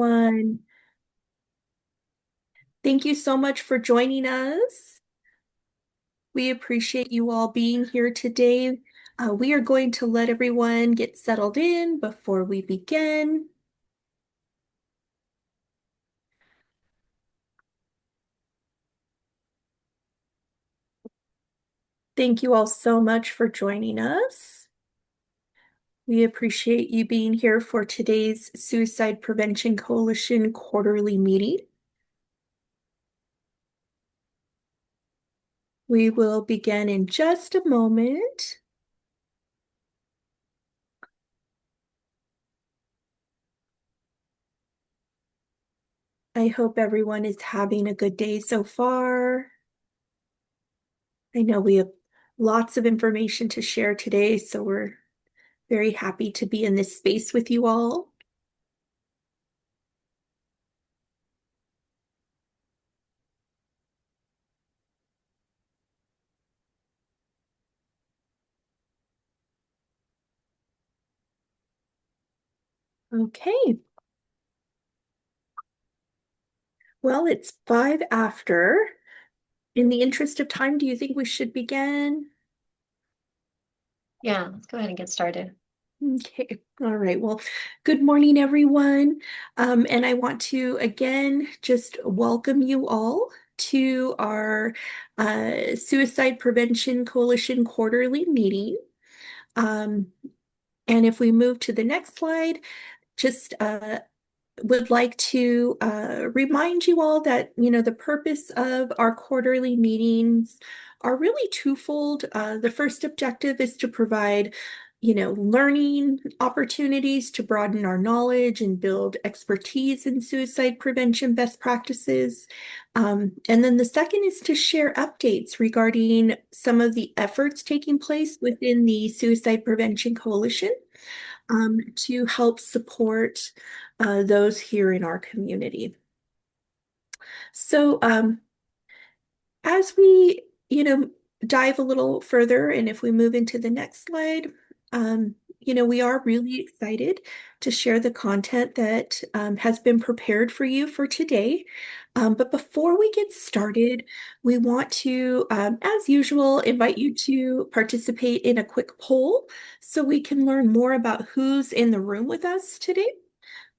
everyone. Thank you so much for joining us. We appreciate you all being here today. We are going to let everyone get settled in before we begin. Thank you all so much for joining us. We appreciate you being here for today's Suicide Prevention Coalition quarterly meeting. We will begin in just a moment. I hope everyone is having a good day so far. I know we have lots of information to share today, so we're very happy to be in this space with you all. Okay. Well, it's 5 after. In the interest of time, do you think we should begin? Yeah, let's go ahead and get started. Okay. All right. Well, good morning, everyone. And I want to again just welcome you all to our Suicide Prevention Coalition quarterly meeting. Um, and if we move to the next slide, just would like to remind you all that, the purpose of our quarterly meetings are really twofold. The first objective is to provide, learning opportunities to broaden our knowledge and build expertise in suicide prevention best practices. And then the second is to share updates regarding some of the efforts taking place within the Suicide Prevention Coalition to help support those here in our community. So as we, dive a little further, and if we move into the next slide, we are really excited to share the content that has been prepared for you for today. But before we get started, we want to, as usual, invite you to participate in a quick poll so we can learn more about who's in the room with us today.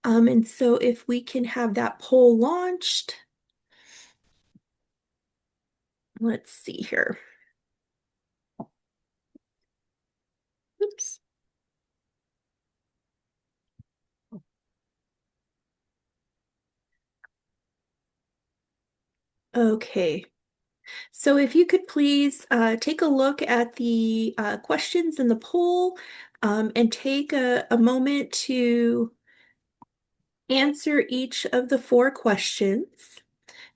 And so if we can have that poll launched, let's see here. Oops. Okay. So if you could please take a look at the questions in the poll and take a moment to answer each of the 4 questions.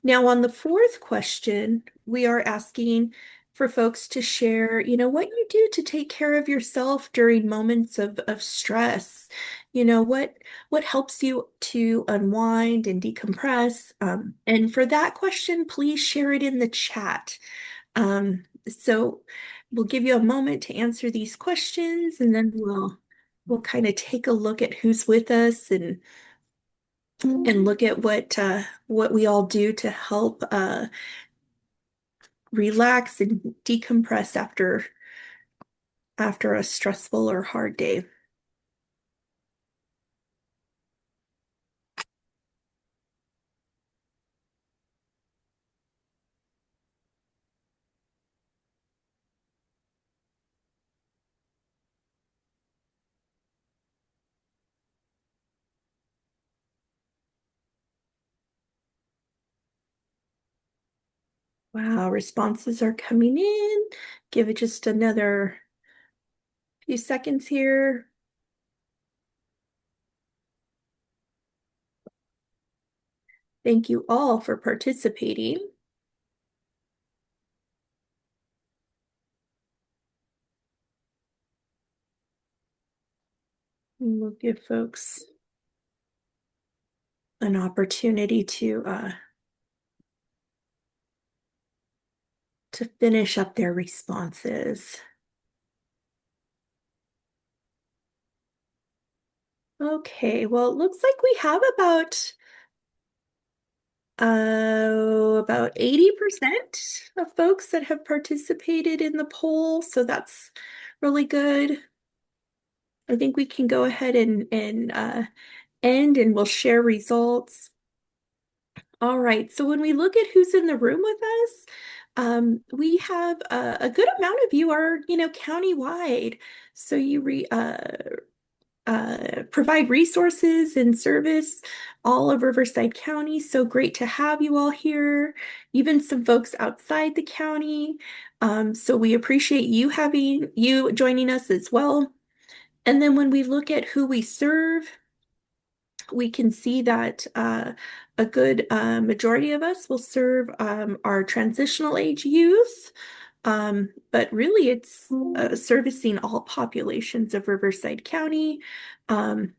Now, on the fourth question, we are asking for folks to share, what you do to take care of yourself during moments of stress. What helps you to unwind and decompress. And for that question, please share it in the chat. So we'll give you a moment to answer these questions, and then we'll kind of take a look at who's with us and look at what we all do to help relax and decompress after a stressful or hard day. Wow, responses are coming in. Give it just another few seconds here. Thank you all for participating. And we'll give folks an opportunity to finish up their responses. Okay, well, it looks like we have about About 80% of folks that have participated in the poll, so that's really good. I think we can go ahead and end and we'll share results. All right, so when we look at who's in the room with us, we have a good amount of you are, county-wide. So you provide resources and service all of Riverside County. So great to have you all here, even some folks outside the county. So we appreciate you joining us as well. And then when we look at who we serve, we can see that a good majority of us will serve our transitional age youth, but really it's servicing all populations of Riverside County, um,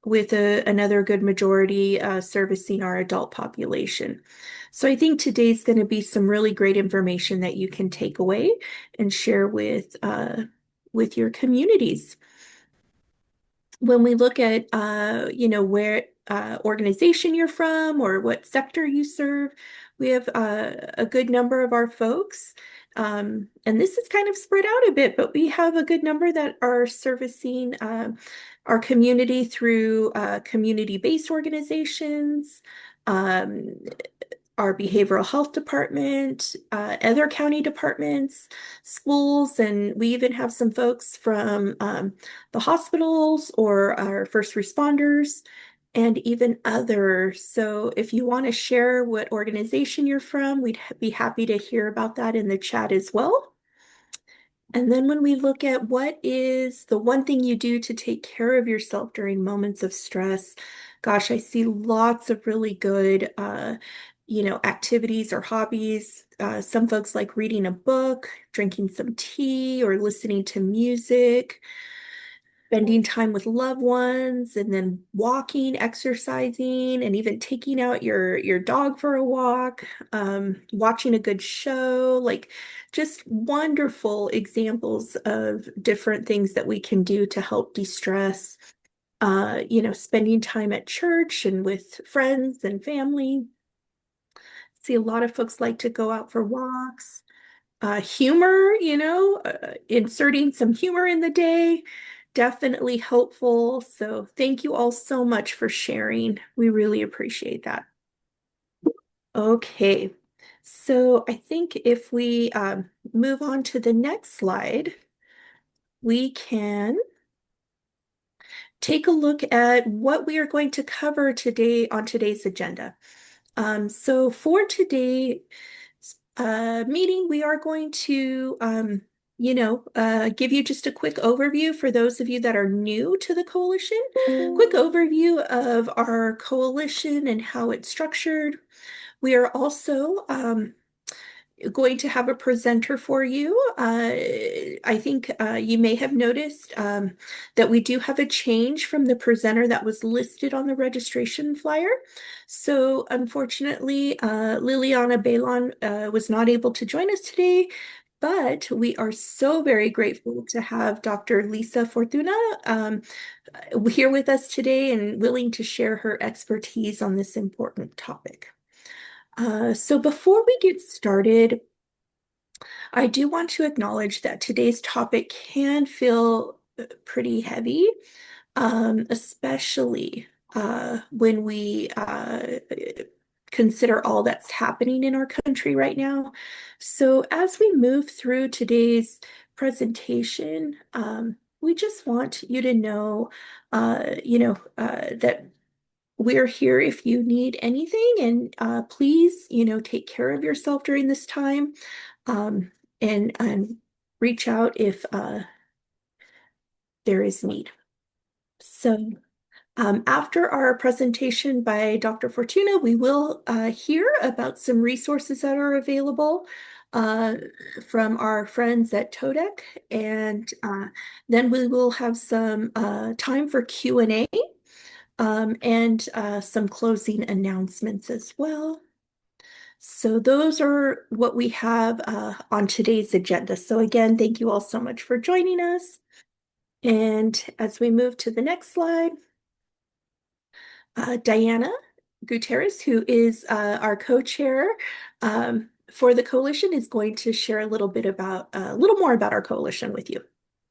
with another good majority servicing our adult population. So I think today's going to be some really great information that you can take away and share with your communities. When we look at where organization you're from or what sector you serve, we have a good number of our folks. And this is kind of spread out a bit, but we have a good number that are servicing our community through community-based organizations, um, our behavioral health department, other county departments, schools, and we even have some folks from the hospitals or our first responders and even others. So if you want to share what organization you're from, we'd be happy to hear about that in the chat as well. And then when we look at what is the one thing you do to take care of yourself during moments of stress, gosh, I see lots of really good, activities or hobbies. Some folks like reading a book, drinking some tea, or listening to music, spending time with loved ones, and then walking, exercising, and even taking out your dog for a walk, watching a good show, like just wonderful examples of different things that we can do to help de-stress. Spending time at church and with friends and family. See a lot of folks like to go out for walks. Humor, inserting some humor in the day, definitely helpful. So thank you all so much for sharing. We really appreciate that. Okay, so I think if we move on to the next slide, we can take a look at what we are going to cover today on today's agenda. So for today's meeting, we are going to, give you just a quick overview for those of you that are new to the coalition, quick overview of our coalition and how it's structured. We are also going to have a presenter for you. I think you may have noticed that we do have a change from the presenter that was listed on the registration flyer. So unfortunately, Liliana Balon was not able to join us today, but we are so very grateful to have Dr. Lisa Fortuna here with us today and willing to share her expertise on this important topic. So before we get started, I do want to acknowledge that today's topic can feel pretty heavy, especially when we consider all that's happening in our country right now. So as we move through today's presentation, we just want you to know, that we're here if you need anything, and please, take care of yourself during this time, um, and reach out if there is need. So after our presentation by Dr. Fortuna, we will hear about some resources that are available uh, from our friends at TODEC, and then we will have some time for Q&A. And some closing announcements as well. So those are what we have on today's agenda. So again, thank you all so much for joining us. And as we move to the next slide, Diana Gutierrez, who is our co-chair for the coalition, is going to share a little more about our coalition with you.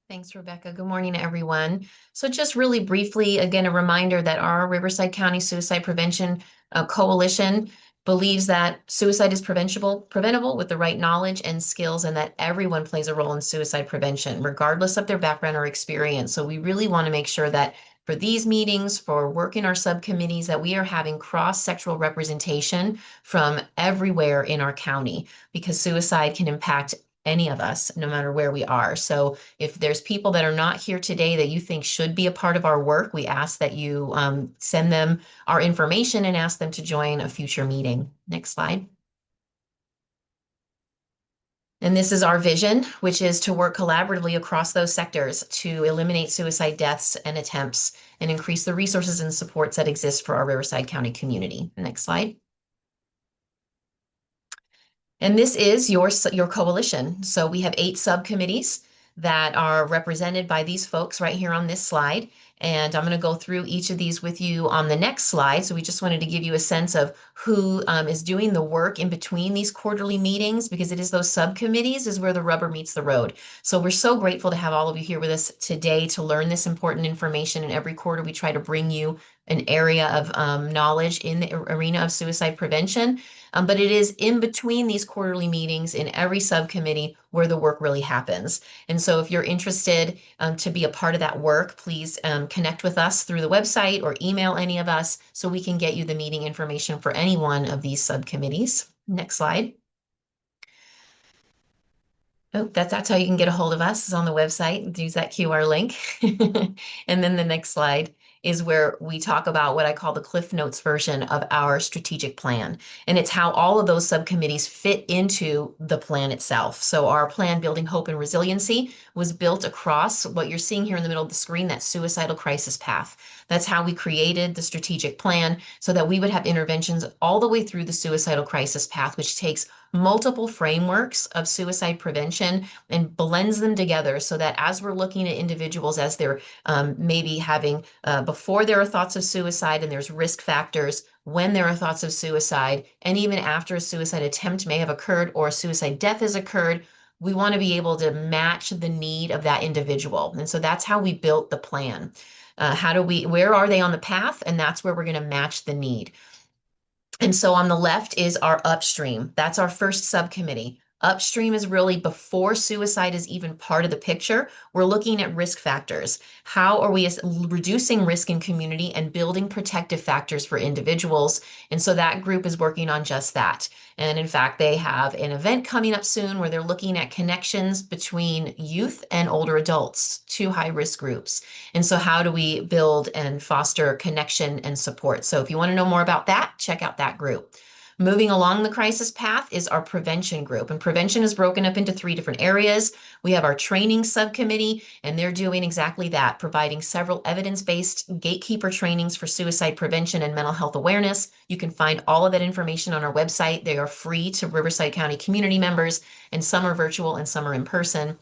Thanks, Rebecca. Good morning, everyone. So just really briefly, again, a reminder that our Riverside County Suicide Prevention Coalition believes that suicide is preventable with the right knowledge and skills, and that everyone plays a role in suicide prevention, regardless of their background or experience. So we really want to make sure that for these meetings, for work in our subcommittees, that we are having cross-sectoral representation from everywhere in our county, because suicide can impact any of us, no matter where we are. So if there's people that are not here today that you think should be a part of our work, we ask that you send them our information and ask them to join a future meeting. Next slide. And this is our vision, which is to work collaboratively across those sectors to eliminate suicide deaths and attempts and increase the resources and supports that exist for our Riverside County community. Next slide. And this is your coalition. So we have 8 subcommittees that are represented by these folks right here on this slide. And I'm going to go through each of these with you on the next slide. So we just wanted to give you a sense of who is doing the work in between these quarterly meetings, because it is those subcommittees is where the rubber meets the road. So we're so grateful to have all of you here with us today to learn this important information. And every quarter we try to bring you an area of knowledge in the arena of suicide prevention. But it is in between these quarterly meetings in every subcommittee where the work really happens. And so if you're interested to be a part of that work, please connect with us through the website or email any of us so we can get you the meeting information for any one of these subcommittees. Next slide. Oh, that's how you can get a hold of us, is on the website. Use that QR link. And then the next slide is where we talk about what I call the Cliff Notes version of our strategic plan. And it's how all of those subcommittees fit into the plan itself. So our plan, Building Hope and Resiliency, was built across what you're seeing here in the middle of the screen, that suicidal crisis path. That's how we created the strategic plan, so that we would have interventions all the way through the suicidal crisis path, which takes multiple frameworks of suicide prevention and blends them together, so that as we're looking at individuals as they're maybe having before there are thoughts of suicide, and there's risk factors when there are thoughts of suicide, and even after a suicide attempt may have occurred or a suicide death has occurred, we want to be able to match the need of that individual. And so that's how we built the plan. Where are they on the path? And that's where we're going to match the need. And so on the left is our upstream. That's our first subcommittee. Upstream is really before suicide is even part of the picture. We're looking at risk factors. How are we reducing risk in community and building protective factors for individuals? And so that group is working on just that. And in fact, they have an event coming up soon where they're looking at connections between youth and older adults, 2 high-risk groups. And so how do we build and foster connection and support? So if you want to know more about that, check out that group. Moving along the crisis path is our prevention group. And prevention is broken up into 3 different areas. We have our training subcommittee, and they're doing exactly that, providing several evidence-based gatekeeper trainings for suicide prevention and mental health awareness. You can find all of that information on our website. They are free to Riverside County community members, and some are virtual and some are in person.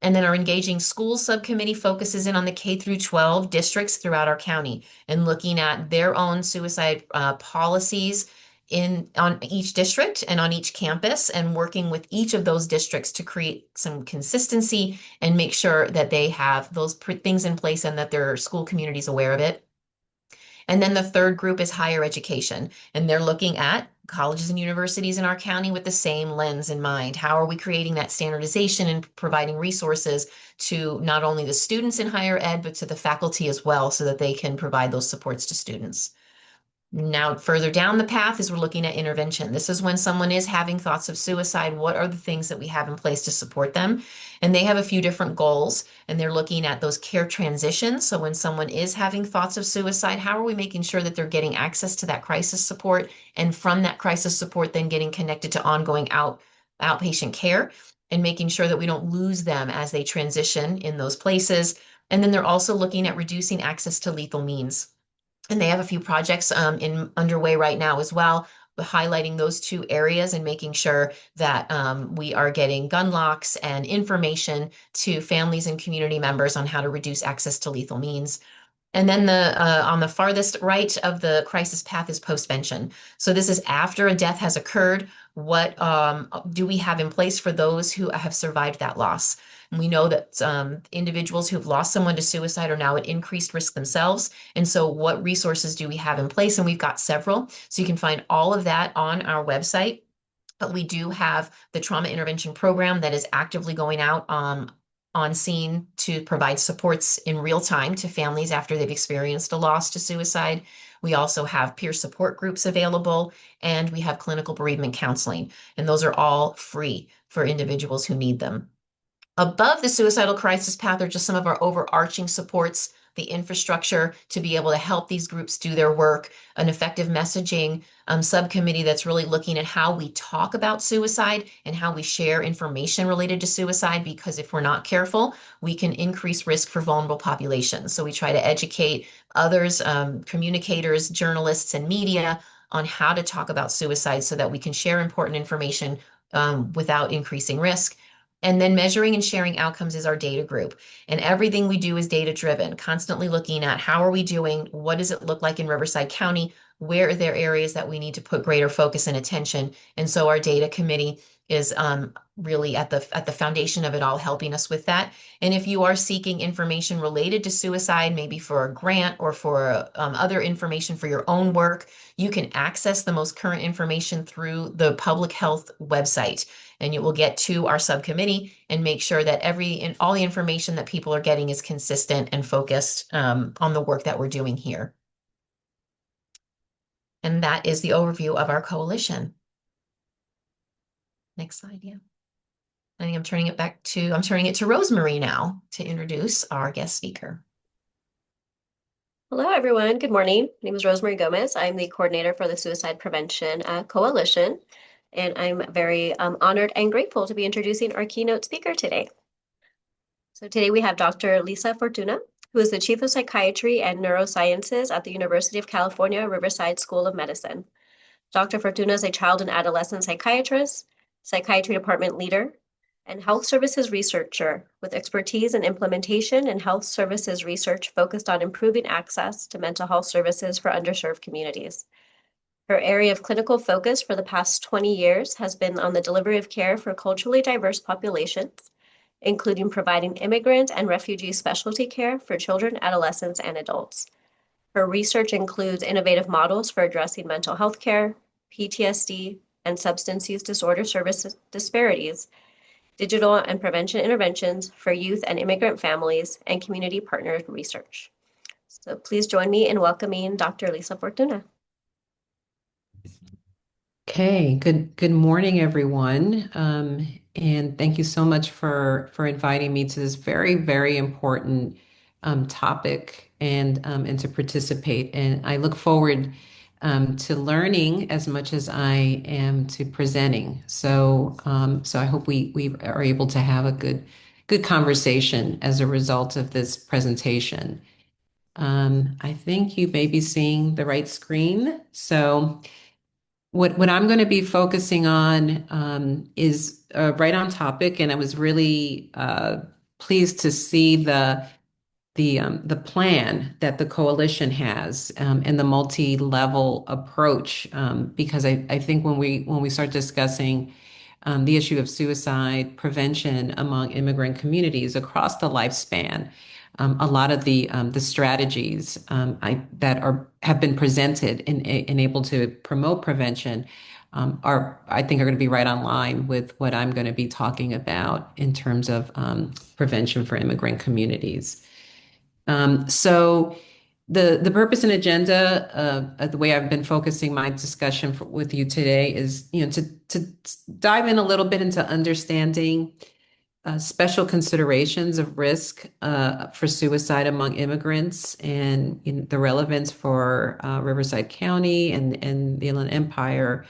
And then our Engaging Schools subcommittee focuses in on the K through 12 districts throughout our county and looking at their own suicide policies on each district and on each campus, and working with each of those districts to create some consistency and make sure that they have those things in place and that their school community is aware of it. And then the third group is higher education, and they're looking at colleges and universities in our county with the same lens in mind. How are we creating that standardization and providing resources to not only the students in higher ed, but to the faculty as well, so that they can provide those supports to students? Now, further down the path is we're looking at intervention. This is when someone is having thoughts of suicide. What are the things that we have in place to support them? And they have a few different goals, and they're looking at those care transitions. So when someone is having thoughts of suicide, how are we making sure that they're getting access to that crisis support? And from that crisis support, then getting connected to ongoing outpatient care, and making sure that we don't lose them as they transition in those places. And then they're also looking at reducing access to lethal means. And they have a few projects underway right now as well, highlighting those 2 areas and making sure that we are getting gun locks and information to families and community members on how to reduce access to lethal means. And then the on the farthest right of the crisis path is postvention. So this is after a death has occurred. What do we have in place for those who have survived that loss? And we know that individuals who've lost someone to suicide are now at increased risk themselves. And so, what resources do we have in place? And we've got several. So you can find all of that on our website. But we do have the trauma intervention program that is actively going out on scene to provide supports in real time to families after they've experienced a loss to suicide. We also have peer support groups available, and we have clinical bereavement counseling. And those are all free for individuals who need them. Above the suicidal crisis path are just some of our overarching supports, the infrastructure to be able to help these groups do their work, an effective messaging subcommittee that's really looking at how we talk about suicide and how we share information related to suicide, because if we're not careful, we can increase risk for vulnerable populations. So we try to educate others, communicators, journalists, and media on how to talk about suicide so that we can share important information without increasing risk. And then measuring and sharing outcomes is our data group. And everything we do is data driven, constantly looking at how are we doing? What does it look like in Riverside County? Where are there areas that we need to put greater focus and attention? And so our data committee is really at the foundation of it all, helping us with that. And if you are seeking information related to suicide, maybe for a grant or for other information for your own work, you can access the most current information through the public health website, and you will get to our subcommittee and make sure that all the information that people are getting is consistent and focused on the work that we're doing here. And that is the overview of our coalition. Next slide, yeah. I think I'm turning it to Rosemary now to introduce our guest speaker. Hello, everyone. Good morning. My name is Rosemary Gomez. I'm the coordinator for the Suicide Prevention Coalition, and I'm very honored and grateful to be introducing our keynote speaker today. So today we have Dr. Lisa Fortuna, who is the Chief of Psychiatry and Neurosciences at the University of California, Riverside School of Medicine. Dr. Fortuna is a child and adolescent psychiatrist, psychiatry department leader, and health services researcher with expertise in implementation and health services research focused on improving access to mental health services for underserved communities. Her area of clinical focus for the past 20 years has been on the delivery of care for culturally diverse populations, including providing immigrant and refugee specialty care for children, adolescents, and adults. Her research includes innovative models for addressing mental health care, PTSD, and substance use disorder service disparities, digital and prevention interventions for youth and immigrant families, and community partnered research. So please join me in welcoming Dr. Lisa Fortuna. Okay, good morning, everyone. And thank you so much for inviting me to this very important topic and to participate. And I look forward to learning as much as I am to presenting. So I hope we are able to have a good conversation as a result of this presentation. I think you may be seeing the right screen. So. What I'm going to be focusing on is right on topic, and I was really pleased to see the plan that the coalition has and the multi-level approach because I think when we start discussing the issue of suicide prevention among immigrant communities across the lifespan. A lot of the strategies that have been presented and able to promote prevention I think are going to be right on line with what I'm going to be talking about in terms of prevention for immigrant communities. So the purpose and agenda, the way I've been focusing my discussion with you today is, to dive in a little bit into understanding special considerations of risk for suicide among immigrants and the relevance for Riverside County and the Inland Empire.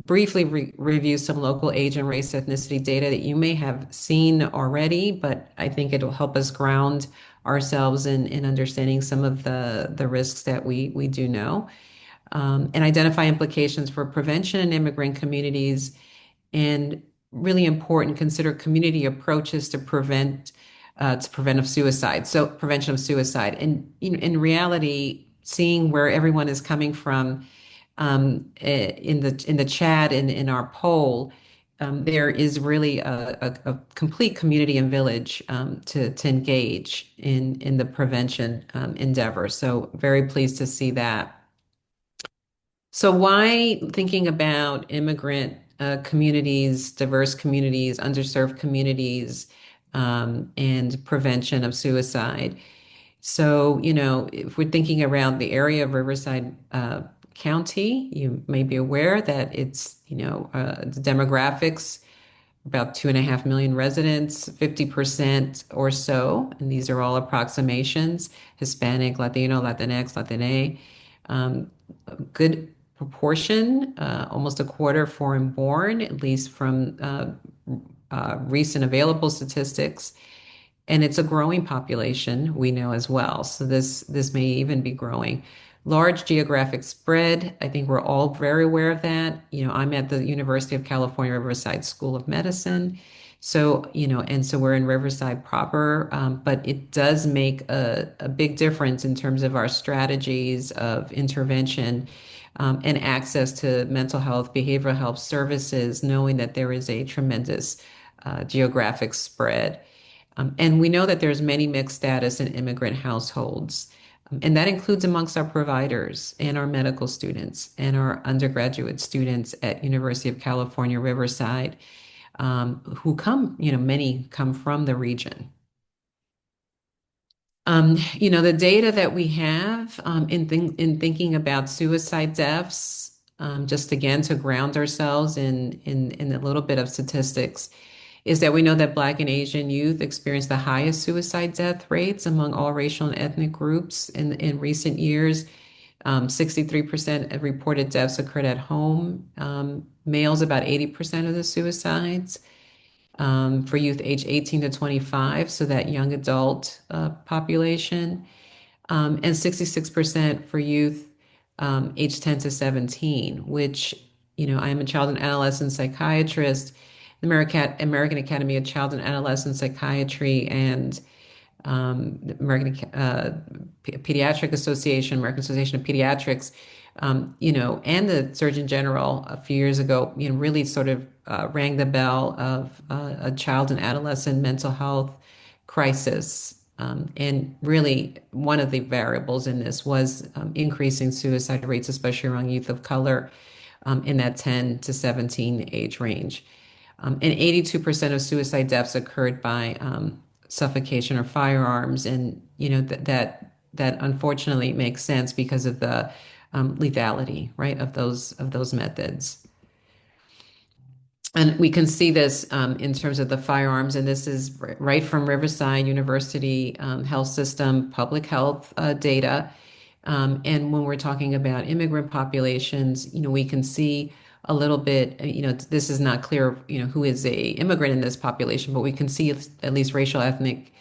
Briefly review some local age and race ethnicity data that you may have seen already, but I think it'll help us ground ourselves in understanding some of the risks that we do know, and identify implications for prevention in immigrant communities, and really important, consider community approaches to prevent to prevent of suicide. So prevention of suicide, and in reality, seeing where everyone is coming from in the chat and in our poll, there is really a complete community and village to engage in the prevention endeavor. So very pleased to see that. So why thinking about immigrant communities, diverse communities, underserved communities, and prevention of suicide? So, if we're thinking around the area of Riverside County, you may be aware that it's, the demographics, about 2.5 million residents, 50% or so, and these are all approximations, Hispanic, Latino, Latinx, Latina, a good proportion, almost a quarter foreign born, at least from recent available statistics. And it's a growing population, we know as well. So this may even be growing. Large geographic spread. I think we're all very aware of that. I'm at the University of California, Riverside School of Medicine. So, and so we're in Riverside proper, but it does make a big difference in terms of our strategies of intervention, and access to mental health, behavioral health services, knowing that there is a tremendous geographic spread. And we know that there's many mixed status in immigrant households. And that includes amongst our providers and our medical students and our undergraduate students at University of California, Riverside, who come, many come from the region. The data that we have in thinking about suicide deaths, just again to ground ourselves in a little bit of statistics, is that we know that Black and Asian youth experience the highest suicide death rates among all racial and ethnic groups in recent years. 63% of reported deaths occurred at home. Males, about 80% of the suicides. For youth age 18 to 25, so that young adult population, and 66% for youth age 10 to 17, which, I am a child and adolescent psychiatrist, the American Academy of Child and Adolescent Psychiatry, and the American Pediatric Association, American Association of Pediatrics, and the Surgeon General a few years ago, really sort of rang the bell of a child and adolescent mental health crisis. And really, one of the variables in this was increasing suicide rates, especially among youth of color, in that 10 to 17 age range. And 82% of suicide deaths occurred by suffocation or firearms, and that unfortunately makes sense because of the lethality, right, of those methods. And we can see this in terms of the firearms, and this is right from Riverside University Health System public health data. And when we're talking about immigrant populations, we can see a little bit, this is not clear, who is a immigrant in this population, but we can see at least racial ethnic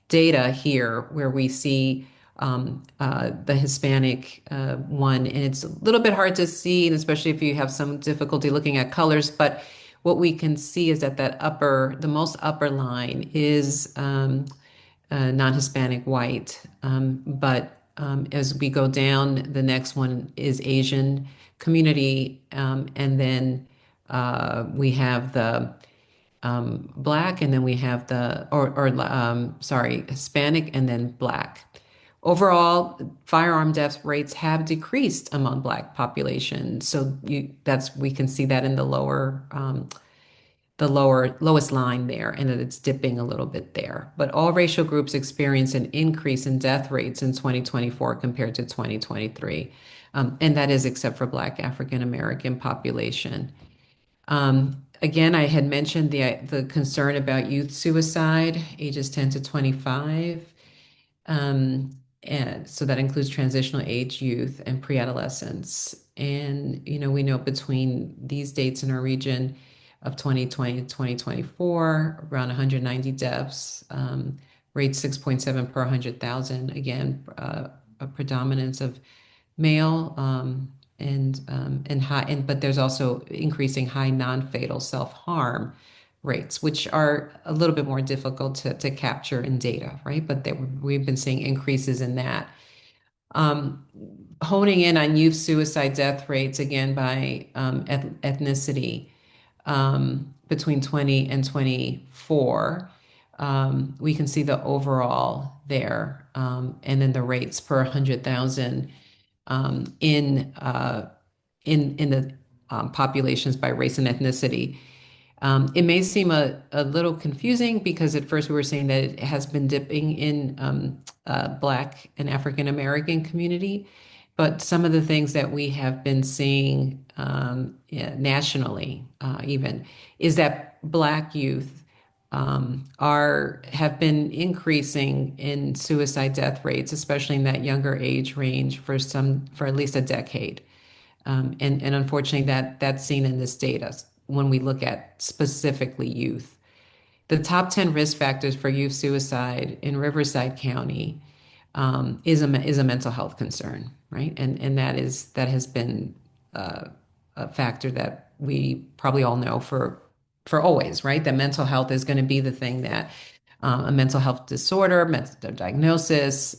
data here where we see the Hispanic one, and it's a little bit hard to see, and especially if you have some difficulty looking at colors. But what we can see is that the most upper line is non-Hispanic white. But as we go down, the next one is Asian community, and then we have the Black, and then we have sorry, Hispanic, and then Black. Overall, firearm death rates have decreased among Black populations. So we can see that in the lowest line there, and that it's dipping a little bit there. But all racial groups experience an increase in death rates in 2024 compared to 2023. And that is except for Black African American population. Again, I had mentioned the concern about youth suicide, ages 10 to 25. And so that includes transitional age youth and pre-adolescents. And, we know between these dates in our region of 2020 to 2024, around 190 deaths, rate 6.7 per 100,000. Again, a predominance of male, but there's also increasing high non-fatal self-harm rates, which are a little bit more difficult to capture in data, right? But we've been seeing increases in that. Um, Honing in on youth suicide death rates again by ethnicity between 20 and 24, we can see the overall there, and then the rates per 100,000 in the populations by race and ethnicity. It may seem a little confusing because at first we were saying that it has been dipping in Black and African American community, but some of the things that we have been seeing yeah, nationally even is that Black youth are have been increasing in suicide death rates, especially in that younger age range for at least a decade. And unfortunately, that's seen in this data when we look at specifically youth. The top 10 risk factors for youth suicide in Riverside County is a mental health concern, right? And that has been a factor that we probably all know for always, right? That mental health is going to be the thing that a mental health disorder, mental diagnosis,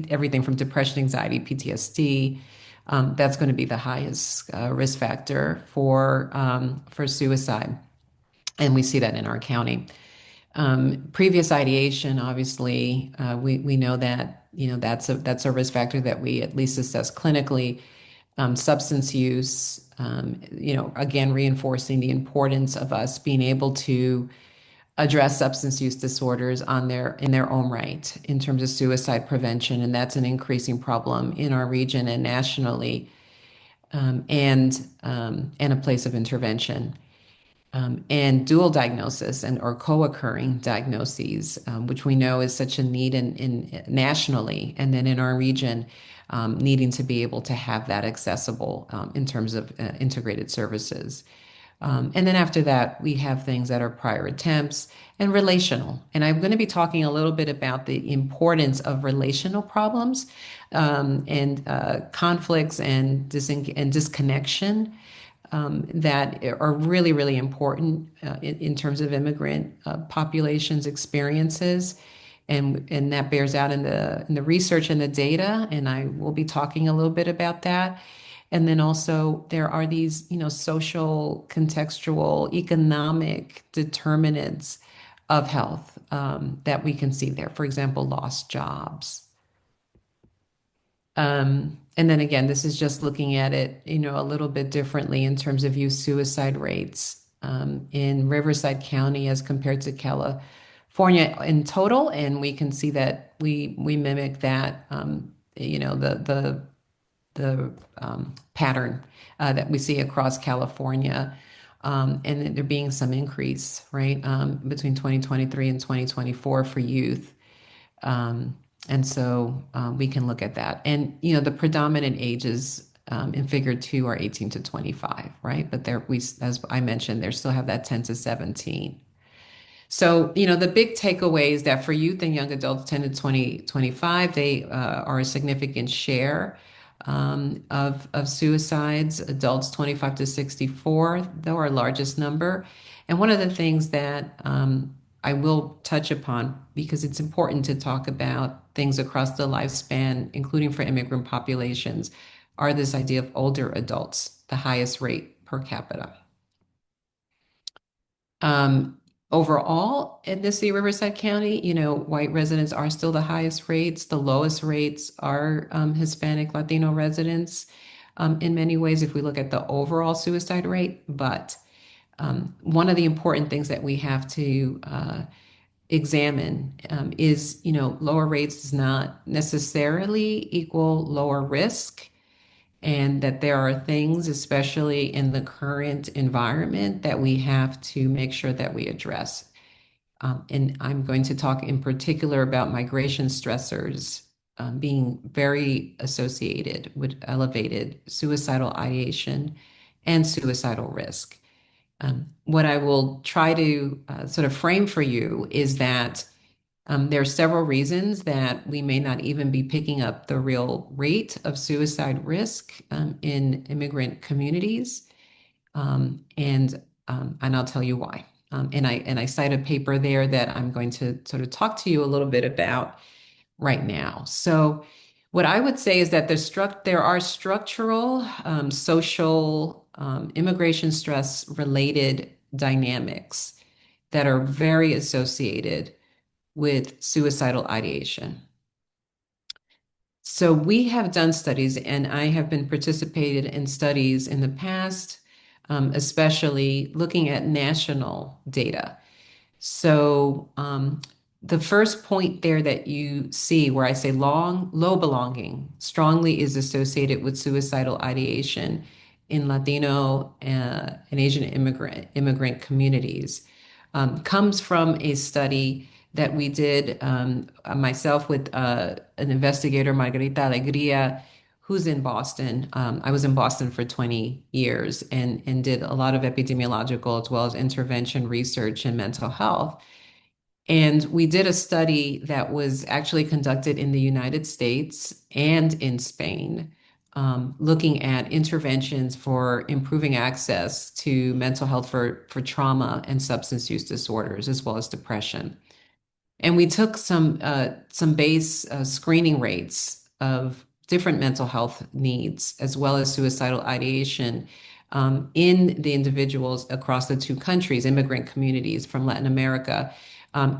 everything from depression, anxiety, PTSD. That's going to be the highest risk factor for suicide, and we see that in our county. Previous ideation, obviously, we know that that's a risk factor that we at least assess clinically. Substance use, again reinforcing the importance of us being able to address substance use disorders in their own right in terms of suicide prevention, and that's an increasing problem in our region and nationally, and a place of intervention. And dual diagnosis and or co-occurring diagnoses, which we know is such a need in nationally, and then in our region, needing to be able to have that accessible in terms of integrated services. And then after that, we have things that are prior attempts and relational. And I'm going to be talking a little bit about the importance of relational problems and conflicts and disconnection that are really, really important in terms of immigrant populations' experiences. And that bears out in the research and the data. And I will be talking a little bit about that. And then also there are these, social, contextual, economic determinants of health that we can see there. For example, lost jobs. And then again, this is just looking at it, a little bit differently in terms of youth suicide rates in Riverside County as compared to California in total. And we can see that we mimic that, the pattern that we see across California. And there being some increase, right, between 2023 and 2024 for youth. And so we can look at that. And, the predominant ages in figure two are 18 to 25, right? But as I mentioned, they still have that 10 to 17. So, the big takeaway is that for youth and young adults 10 to 25, they are a significant share of suicides. Adults 25 to 64, though, our largest number. And one of the things that I will touch upon, because it's important to talk about things across the lifespan, including for immigrant populations, are this idea of older adults, the highest rate per capita. Overall, in the Riverside County, white residents are still the highest rates. The lowest rates are Hispanic, Latino residents in many ways, if we look at the overall suicide rate. But one of the important things that we have to examine is, lower rates does not necessarily equal lower risk, and that there are things, especially in the current environment, that we have to make sure that we address. And I'm going to talk in particular about migration stressors being very associated with elevated suicidal ideation and suicidal risk. What I will try to sort of frame for you is that there are several reasons that we may not even be picking up the real rate of suicide risk in immigrant communities. And and I'll tell you why. And I cite a paper there that I'm going to sort of talk to you a little bit about right now. So, what I would say is that there are structural, social, immigration stress related dynamics that are very associated with suicidal ideation. So we have done studies, and I have been participated in studies in the past, especially looking at national data. So the first point there that you see where I say low belonging strongly is associated with suicidal ideation in Latino and Asian immigrant communities comes from a study that we did myself with an investigator, Margarita Alegria, who's in Boston. I was in Boston for 20 years and did a lot of epidemiological as well as intervention research in mental health. And we did a study that was actually conducted in the United States and in Spain, looking at interventions for improving access to mental health for trauma and substance use disorders, as well as depression. And we took some base screening rates of different mental health needs, as well as suicidal ideation in the individuals across the two countries, immigrant communities from Latin America,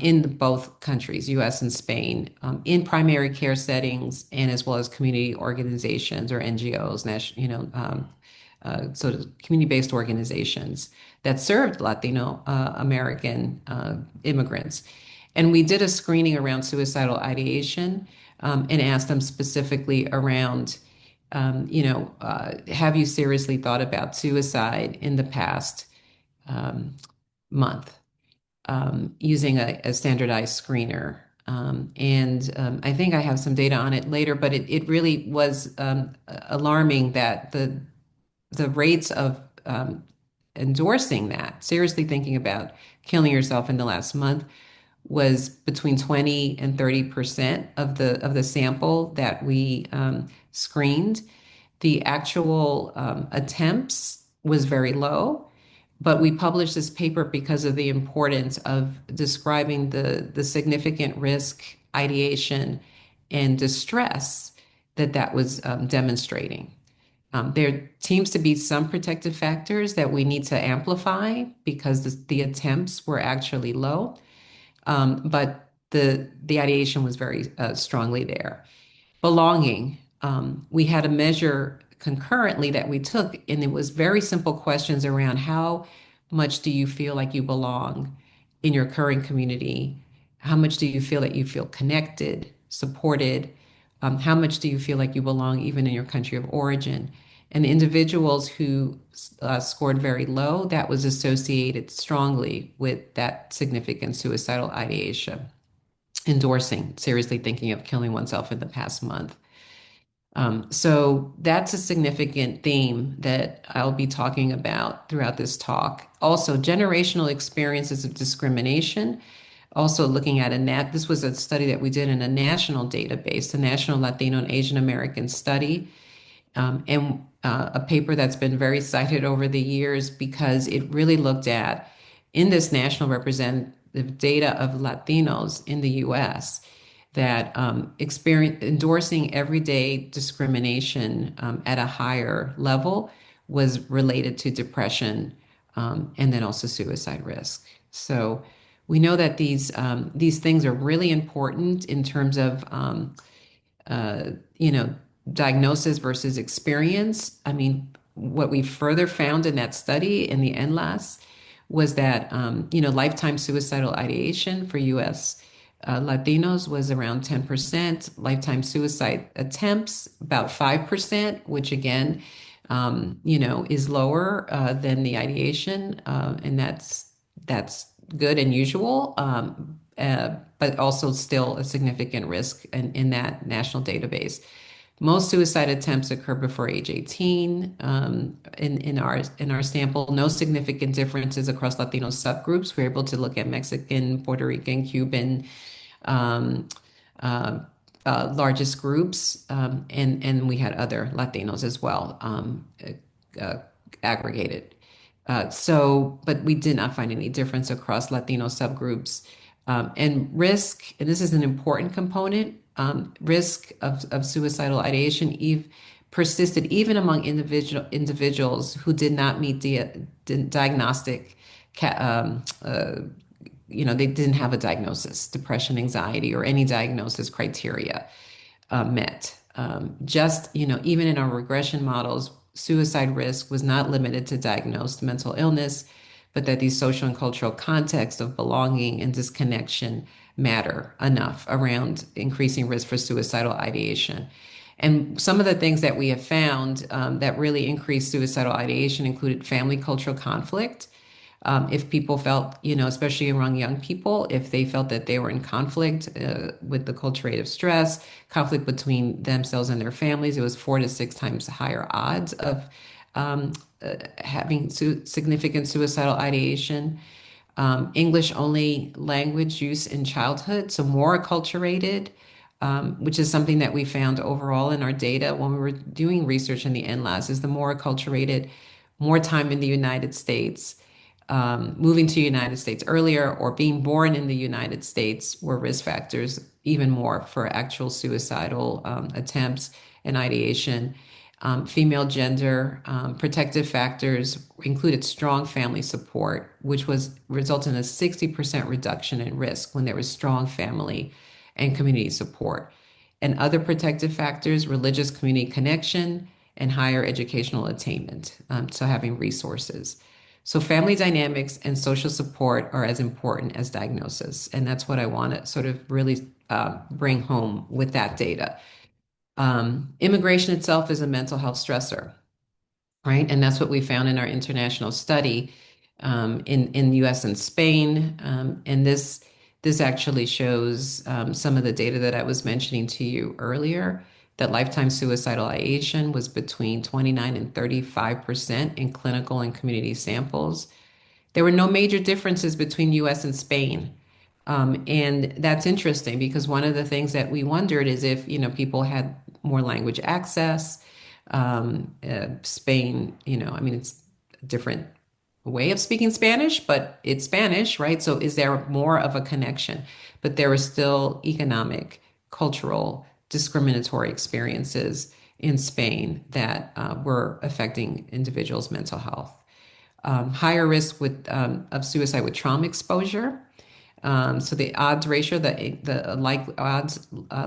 in both countries, US and Spain, in primary care settings, and as well as community organizations or NGOs, sort of community-based organizations that served Latino American immigrants. And we did a screening around suicidal ideation and asked them specifically around, have you seriously thought about suicide in the past month using a standardized screener? And I think I have some data on it later, but it really was alarming that the rates of endorsing that, seriously thinking about killing yourself in the last month, was between 20 and 30% of the sample that we screened. The actual attempts was very low, but we published this paper because of the importance of describing the significant risk, ideation, and distress that was demonstrating. There seems to be some protective factors that we need to amplify because the attempts were actually low. But the ideation was very strongly there. Belonging, we had a measure concurrently that we took, and it was very simple questions around how much do you feel like you belong in your current community? How much do you feel that you feel connected, supported? How much do you feel like you belong even in your country of origin? And the individuals who scored very low, that was associated strongly with that significant suicidal ideation, endorsing, seriously thinking of killing oneself in the past month. So that's a significant theme that I'll be talking about throughout this talk. Also, generational experiences of discrimination. Also looking at this was a study that we did in a national database, the National Latino and Asian American Study, and a paper that's been very cited over the years because it really looked at, in this national representative data of Latinos in the US, that endorsing everyday discrimination at a higher level was related to depression and then also suicide risk. So we know that these things are really important in terms of uh, you know, diagnosis versus experience. I mean, what we further found in that study in the NLAS was that, lifetime suicidal ideation for US Latinos was around 10%, lifetime suicide attempts about 5%, which again, is lower than the ideation, and that's good and usual. But also still a significant risk in that national database. Most suicide attempts occur before age 18 in our sample. No significant differences across Latino subgroups. We're able to look at Mexican, Puerto Rican, Cuban, um, uh, largest groups, and we had other Latinos as well, aggregated. But we did not find any difference across Latino subgroups. And risk, and this is an important component, risk of suicidal ideation persisted even among individuals who did not meet the diagnostic, they didn't have a diagnosis, depression, anxiety, or any diagnosis criteria met. Even in our regression models, suicide risk was not limited to diagnosed mental illness, but that these social and cultural contexts of belonging and disconnection matter enough around increasing risk for suicidal ideation. And some of the things that we have found that really increased suicidal ideation included family cultural conflict. If people felt, especially among young people, if they felt that they were in conflict with the culture of stress, conflict between themselves and their families, it was 4 to 6 times higher odds of having significant suicidal ideation. English only language use in childhood, so more acculturated, which is something that we found overall in our data when we were doing research in the NLAS, is the more acculturated, more time in the United States, moving to the United States earlier, or being born in the United States were risk factors even more for actual suicidal attempts and ideation. Female gender, protective factors included strong family support, which was resulted in a 60% reduction in risk when there was strong family and community support. And other protective factors, religious community connection and higher educational attainment, so having resources. So family dynamics and social support are as important as diagnosis. And that's what I want to sort of really bring home with that data. Immigration itself is a mental health stressor, right? And that's what we found in our international study in US and Spain. And this actually shows some of the data that I was mentioning to you earlier, that lifetime suicidal ideation was between 29 and 35% in clinical and community samples. There were no major differences between US and Spain. And that's interesting because one of the things that we wondered is if, people had more language access. Spain, it's a different way of speaking Spanish, but it's Spanish, right? So is there more of a connection? But there were still economic, cultural, discriminatory experiences in Spain that were affecting individuals' mental health. Higher risk of suicide with trauma exposure. So the odds ratio,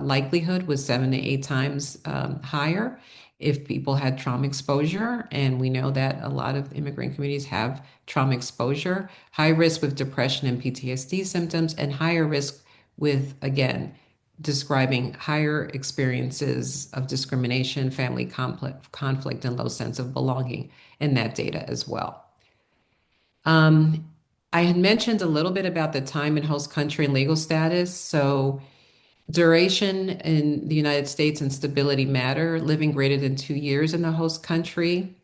likelihood was 7 to 8 times higher if people had trauma exposure. And we know that a lot of immigrant communities have trauma exposure, high risk with depression and PTSD symptoms, and higher risk with, again, describing higher experiences of discrimination, family conflict, and low sense of belonging in that data as well. Um, I had mentioned a little bit about the time in host country and legal status. So duration in the United States and stability matter, living greater than 2 years in the host country.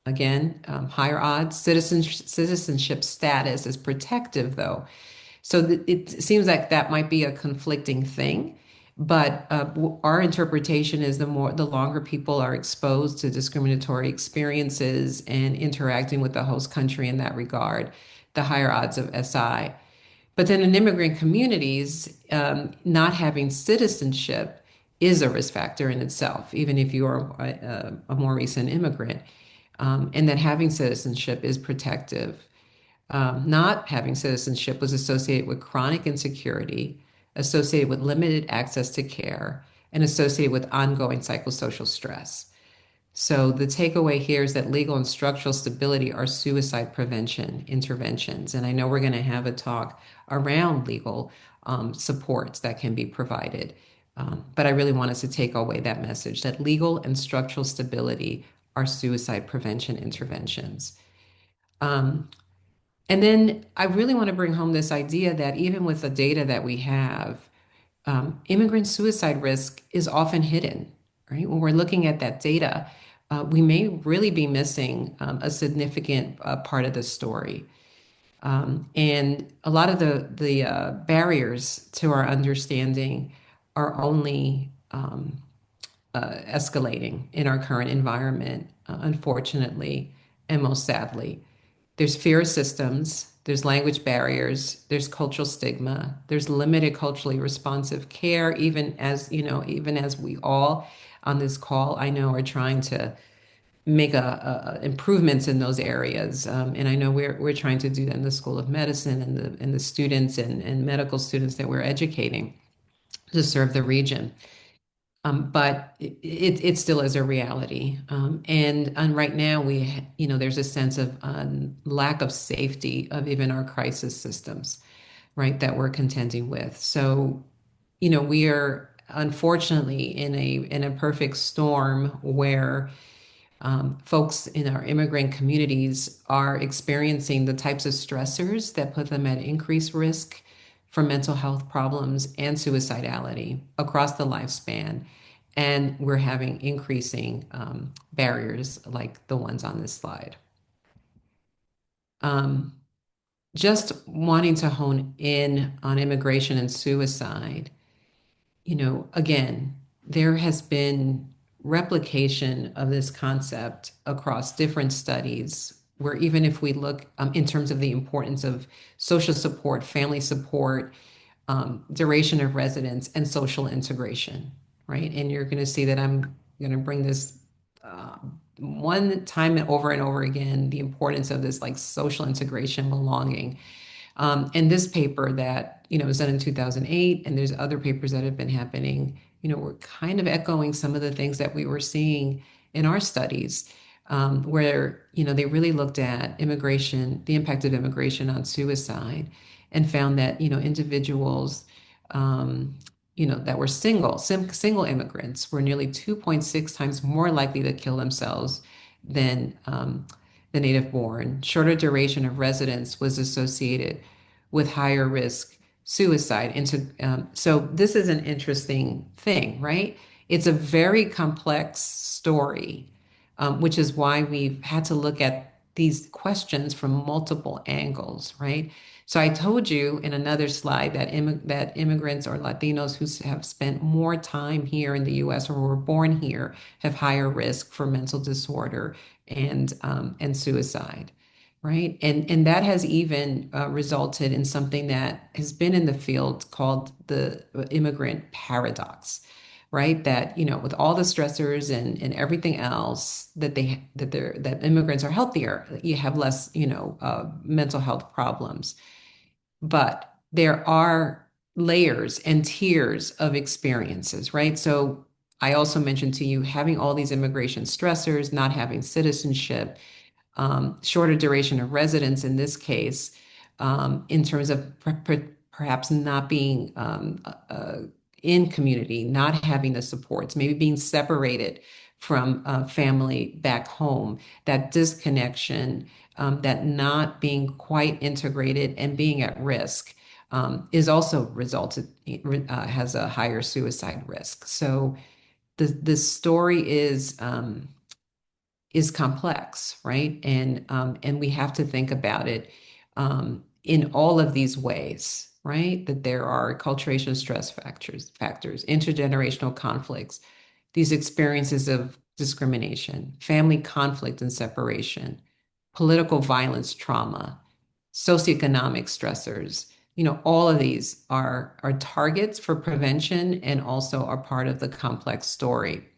Again, higher odds. Citizenship status is protective, though. So it seems like that might be a conflicting thing. But our interpretation is the longer people are exposed to discriminatory experiences and interacting with the host country in that regard, the higher odds of SI. But then in immigrant communities, not having citizenship is a risk factor in itself, even if you are a more recent immigrant, and that having citizenship is protective. Not having citizenship was associated with chronic insecurity, associated with limited access to care, and associated with ongoing psychosocial stress. So the takeaway here is that legal and structural stability are suicide prevention interventions. And I know we're going to have a talk around legal supports that can be provided. But I really want us to take away that message that legal and structural stability are suicide prevention interventions. Um, and then I really want to bring home this idea that even with the data that we have, immigrant suicide risk is often hidden, right? When we're looking at that data, we may really be missing a significant part of the story. And a lot of the barriers to our understanding are only escalating in our current environment, unfortunately, and most sadly. There's fear of systems, there's language barriers, there's cultural stigma, there's limited culturally responsive care, even as, even as we all on this call, I know are trying to make improvements in those areas. And I know we're trying to do that in the School of Medicine and the students and medical students that we're educating to serve the region. But it still is a reality. And right now there's a sense of lack of safety of even our crisis systems, right, that we're contending with. So, we are unfortunately in a perfect storm where folks in our immigrant communities are experiencing the types of stressors that put them at increased risk for mental health problems and suicidality across the lifespan. And we're having increasing barriers like the ones on this slide. Um, just wanting to hone in on immigration and suicide, again, there has been replication of this concept across different studies, where even if we look in terms of the importance of social support, family support, duration of residence, and social integration, right? And you're going to see that I'm going to bring this uh, one time and over again, the importance of this like social integration, belonging. And this paper that, was done in 2008, and there's other papers that have been happening, we're kind of echoing some of the things that we were seeing in our studies, where, they really looked at immigration, the impact of immigration on suicide, and found that, individuals, um, that were single immigrants were nearly 2.6 times more likely to kill themselves than the native born. Shorter duration of residence was associated with higher risk suicide. So this is an interesting thing, right? It's a very complex story, which is why we've had to look at these questions from multiple angles, right? So I told you in another slide that immigrants or Latinos who have spent more time here in the U.S. or were born here have higher risk for mental disorder and suicide, right? And that has even resulted in something that has been in the field called the immigrant paradox, right? That, with all the stressors and everything else that immigrants are healthier, you have less, mental health problems. But there are layers and tiers of experiences, right? So I also mentioned to you having all these immigration stressors, not having citizenship, shorter duration of residence in this case, in terms of perhaps not being in community, not having the supports, maybe being separated from family back home, that disconnection, that not being quite integrated and being at risk. Is also has a higher suicide risk. So the story is complex, right? And we have to think about it in all of these ways, right? That there are acculturation stress factors, intergenerational conflicts, these experiences of discrimination, family conflict and separation, political violence, trauma, socioeconomic stressors. All of these are targets for prevention and also are part of the complex story.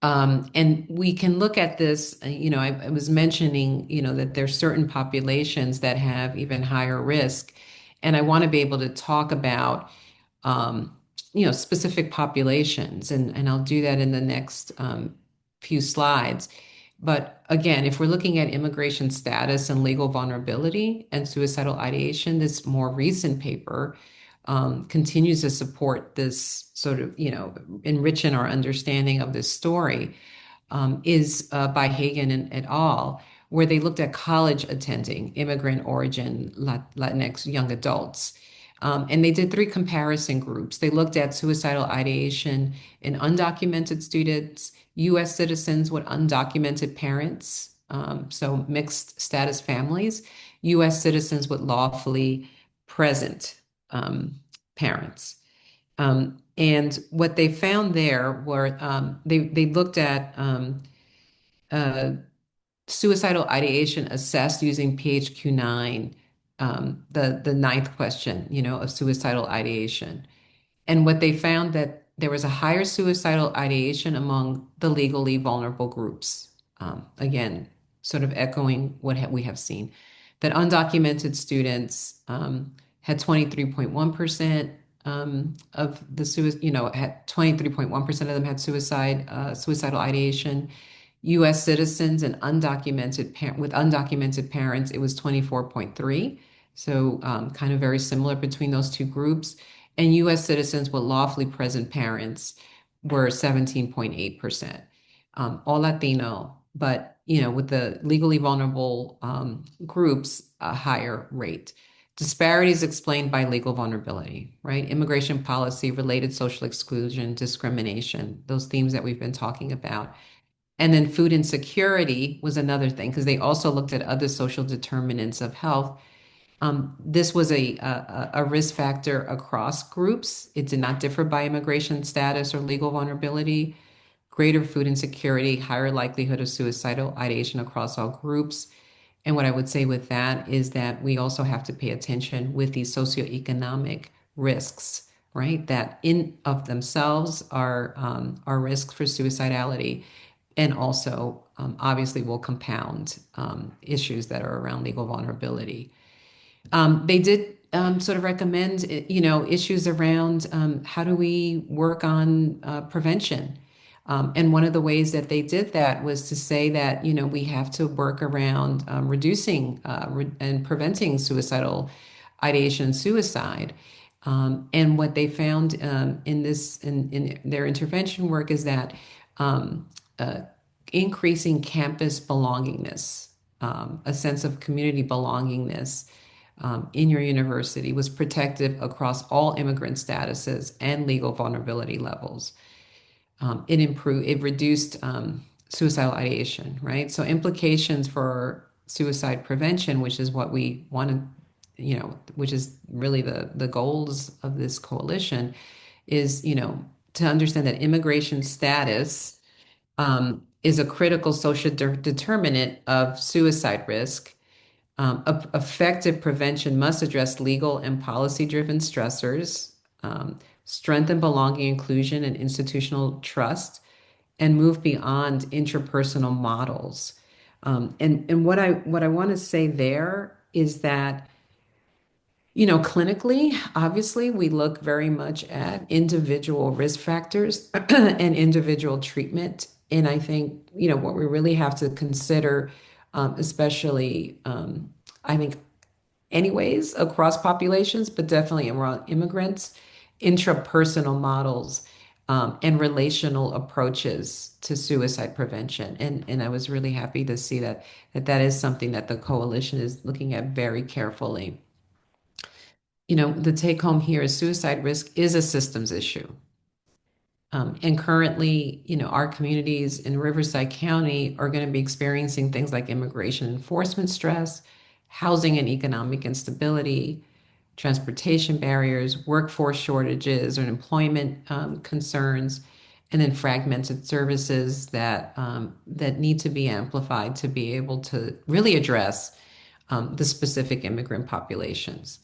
And we can look at this, I was mentioning, that there's certain populations that have even higher risk. And I want to be able to talk about, um, specific populations, and I'll do that in the next few slides. But again, if we're looking at immigration status and legal vulnerability and suicidal ideation, this more recent paper continues to support this sort of, enriching our understanding of this story, is by Hagen and et al., where they looked at college attending immigrant origin Latinx young adults. And they did three comparison groups. They looked at suicidal ideation in undocumented students, US citizens with undocumented parents, so mixed status families, US citizens with lawfully present parents. And what they found there were they looked at suicidal ideation assessed using PHQ-9, the ninth question, of suicidal ideation. And what they found that there was a higher suicidal ideation among the legally vulnerable groups. Again, sort of echoing what we have seen, that undocumented students had 23.1% of the had 23.1% of them had suicidal ideation. U.S. citizens and with undocumented parents, it was 24.3. So kind of very similar between those two groups. And U.S. citizens with lawfully present parents were 17.8%, all Latino, but with the legally vulnerable groups, a higher rate. Disparities explained by legal vulnerability, right? Immigration policy, related social exclusion, discrimination, those themes that we've been talking about. And then food insecurity was another thing because they also looked at other social determinants of health. This was a risk factor across groups. It did not differ by immigration status or legal vulnerability. Greater food insecurity, higher likelihood of suicidal ideation across all groups. And what I would say with that is that we also have to pay attention with these socioeconomic risks, right? That in of themselves are risks for suicidality, and also obviously will compound issues that are around legal vulnerability. They did sort of recommend, issues around how do we work on prevention. And one of the ways that they did that was to say that, we have to work around reducing and preventing suicidal ideation and suicide. And what they found in their intervention work is that um, uh, increasing campus belongingness, a sense of community belongingness in your university was protective across all immigrant statuses and legal vulnerability levels. It reduced suicidal ideation, right? So implications for suicide prevention, which is what we want to, which is really the goals of this coalition, is, to understand that immigration status is a critical social determinant of suicide risk. Effective prevention must address legal and policy-driven stressors, strengthen belonging, inclusion, and institutional trust, and move beyond interpersonal models. And what I want to say there is that, clinically, obviously, we look very much at individual risk factors and individual treatment. And I think, what we really have to consider, especially, I think, anyways, across populations, but definitely around immigrants, intrapersonal models, and relational approaches to suicide prevention. And I was really happy to see that is something that the coalition is looking at very carefully. The take home here is suicide risk is a systems issue. And currently, our communities in Riverside County are going to be experiencing things like immigration enforcement stress, housing and economic instability, transportation barriers, workforce shortages or employment concerns, and then fragmented services that need to be amplified to be able to really address the specific immigrant populations.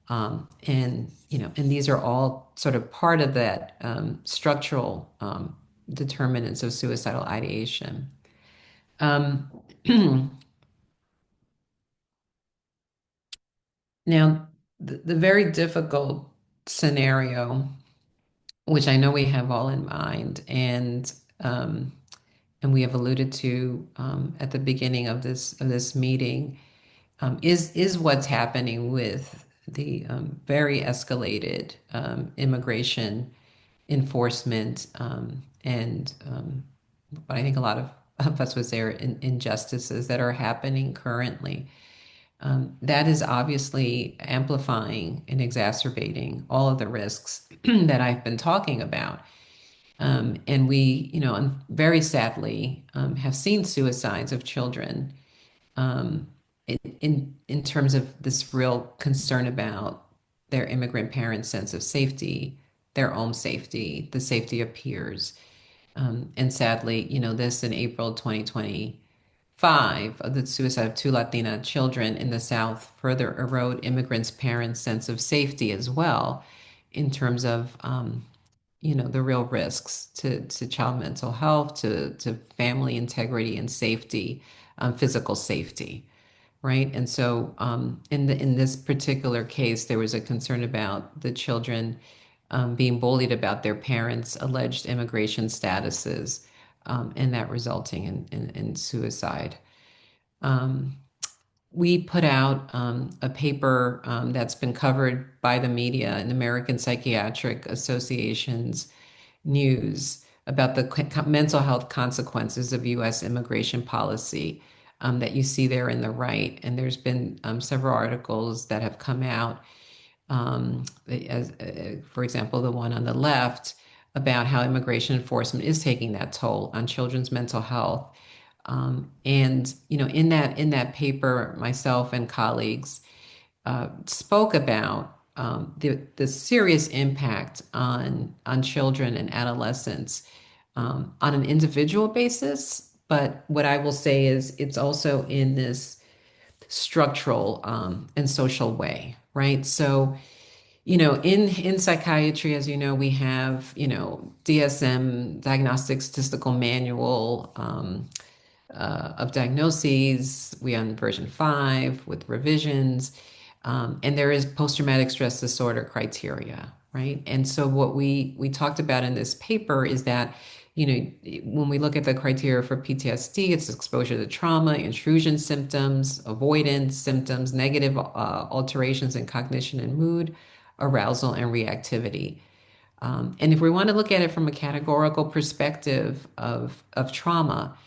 And these are all sort of part of that structural determinants of suicidal ideation. Um, Now, the very difficult scenario, which I know we have all in mind, and we have alluded to at the beginning of this meeting, is what's happening with the very escalated immigration enforcement and what I think a lot of us would say are injustices that are happening currently. That is obviously amplifying and exacerbating all of the risks that I've been talking about. And we, very sadly, have seen suicides of children in terms of this real concern about their immigrant parents' sense of safety, their own safety, the safety of peers. And sadly, this in April 2025, 5 of the suicide of two Latina children in the South further erode immigrants' parents' sense of safety as well, in terms of the real risks to child mental health, to family integrity and safety, physical safety, right? And so in this particular case, there was a concern about the children being bullied about their parents' alleged immigration statuses, and that resulting in suicide. Um, we put out a paper that's been covered by the media and American Psychiatric Association's news about the mental health consequences of U.S. immigration policy, that you see there in the right. And there's been several articles that have come out, for example, the one on the left about how immigration enforcement is taking that toll on children's mental health. And in that paper, myself and colleagues spoke about the serious impact on children and adolescents on an individual basis. But what I will say is it's also in this structural and social way, right? So, in psychiatry, as you know, we have, DSM, Diagnostic Statistical Manual, of diagnoses. We on version 5 with revisions. And there is post-traumatic stress disorder criteria, right? And so what we talked about in this paper is that, when we look at the criteria for PTSD, it's exposure to trauma, intrusion symptoms, avoidance symptoms, negative alterations in cognition and mood, arousal and reactivity. And if we want to look at it from a categorical perspective of trauma,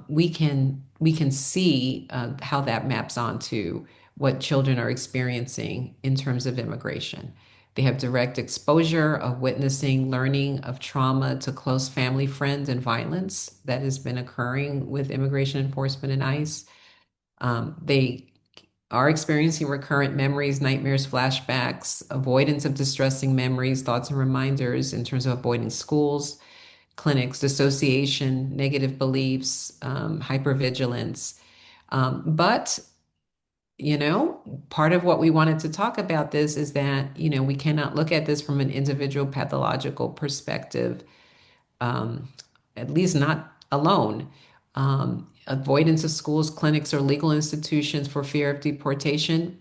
we can see how that maps onto what children are experiencing in terms of immigration. They have direct exposure of witnessing, learning of trauma to close family, friends, and violence that has been occurring with immigration enforcement and ICE. They are experiencing recurrent memories, nightmares, flashbacks, avoidance of distressing memories, thoughts, and reminders in terms of avoiding schools, clinics, dissociation, negative beliefs, hypervigilance. But, part of what we wanted to talk about this is that, we cannot look at this from an individual pathological perspective, um, at least not alone. Avoidance of schools, clinics, or legal institutions for fear of deportation,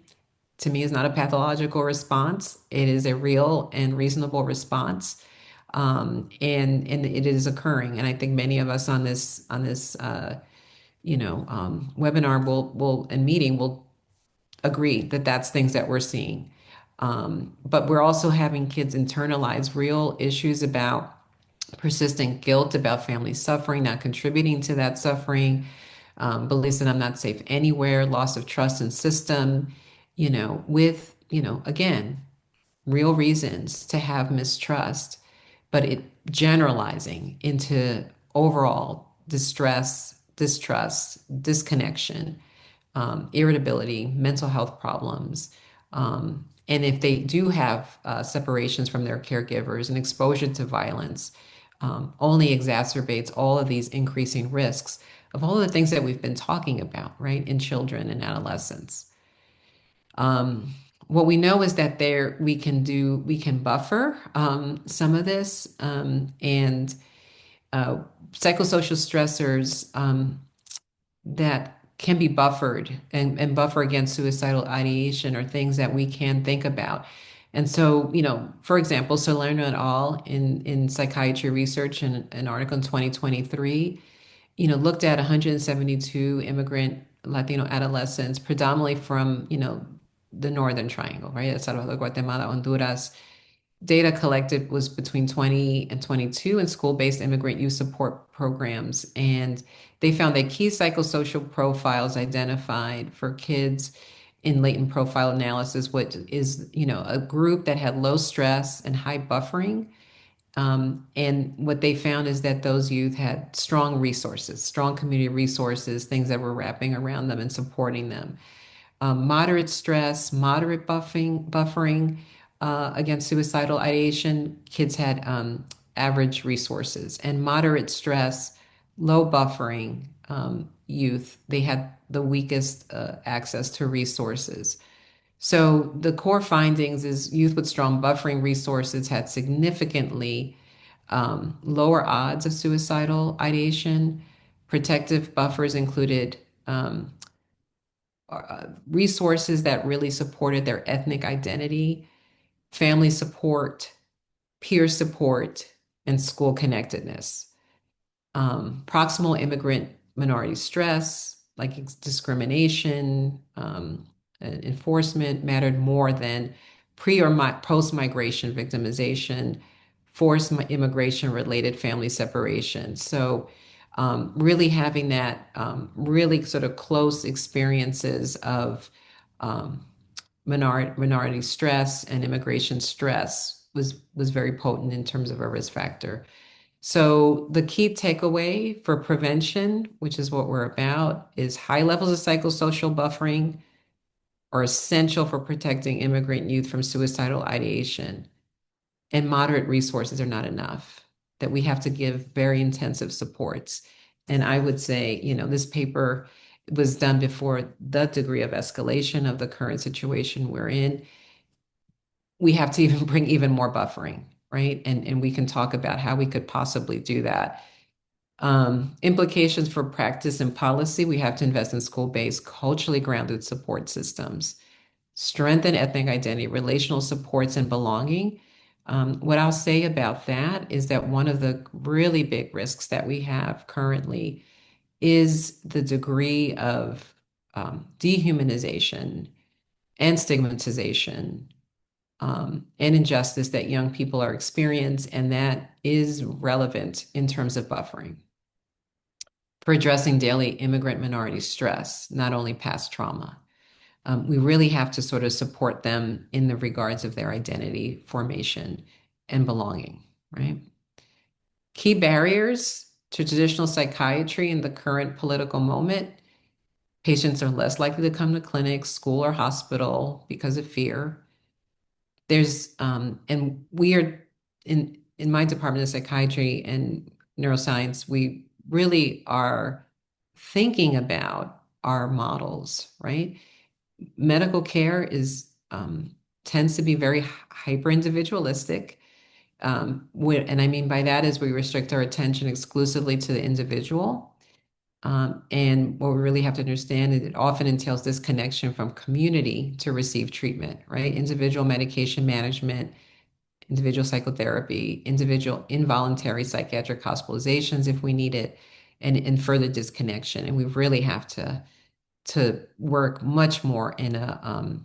to me, is not a pathological response. It is a real and reasonable response, and it is occurring. And I think many of us on this webinar will and meeting will agree that that's things that we're seeing. But we're also having kids internalize real issues about persistent guilt about family suffering, not contributing to that suffering, beliefs that I'm not safe anywhere, loss of trust in system, with, again, real reasons to have mistrust, but it generalizing into overall distress, distrust, disconnection, irritability, mental health problems. And if they do have separations from their caregivers and exposure to violence, only exacerbates all of these increasing risks of all of the things that we've been talking about, right, in children and adolescents. What we know is that we can buffer some of this, and psychosocial stressors that can be buffered and buffer against suicidal ideation are things that we can think about. And so, for example, Salerno et al. in psychiatry research in an article in 2023, looked at 172 immigrant Latino adolescents, predominantly from, the Northern Triangle, right? El Salvador, Guatemala, Honduras. Data collected was between 20 and 22 in school-based immigrant youth support programs. And they found that key psychosocial profiles identified for kids in latent profile analysis, which is, a group that had low stress and high buffering. And what they found is that those youth had strong resources, strong community resources, things that were wrapping around them and supporting them. Moderate stress, moderate buffering against suicidal ideation, kids had average resources, and moderate stress, low buffering, youth, they had the weakest access to resources. So the core findings is youth with strong buffering resources had significantly lower odds of suicidal ideation. Protective buffers included resources that really supported their ethnic identity, family support, peer support, and school connectedness. Proximal immigrant minority stress, like discrimination, and enforcement, mattered more than pre or post migration victimization, forced immigration related family separation. So, really having that really sort of close experiences of um, minority stress and immigration stress was very potent in terms of a risk factor. So the key takeaway for prevention, which is what we're about, is high levels of psychosocial buffering are essential for protecting immigrant youth from suicidal ideation, and moderate resources are not enough, that we have to give very intensive supports. And I would say, this paper was done before the degree of escalation of the current situation we're in. We have to even bring even more buffering, right? And we can talk about how we could possibly do that. Implications for practice and policy, we have to invest in school-based, culturally grounded support systems, strengthen ethnic identity, relational supports, and belonging. What I'll say about that is that one of the really big risks that we have currently is the degree of dehumanization and stigmatization and injustice that young people are experiencing, and that is relevant in terms of buffering for addressing daily immigrant minority stress, not only past trauma. We really have to sort of support them in the regards of their identity formation and belonging, right? Key barriers to traditional psychiatry in the current political moment. Patients are less likely to come to clinics, school, or hospital because of fear. And we are in my department of psychiatry and neuroscience, we really are thinking about our models, right? Medical care tends to be very hyper individualistic. And I mean by that is we restrict our attention exclusively to the individual. And what we really have to understand is it often entails disconnection from community to receive treatment, right? Individual medication management, individual psychotherapy, individual involuntary psychiatric hospitalizations if we need it, and further disconnection. And we really have to work much more in a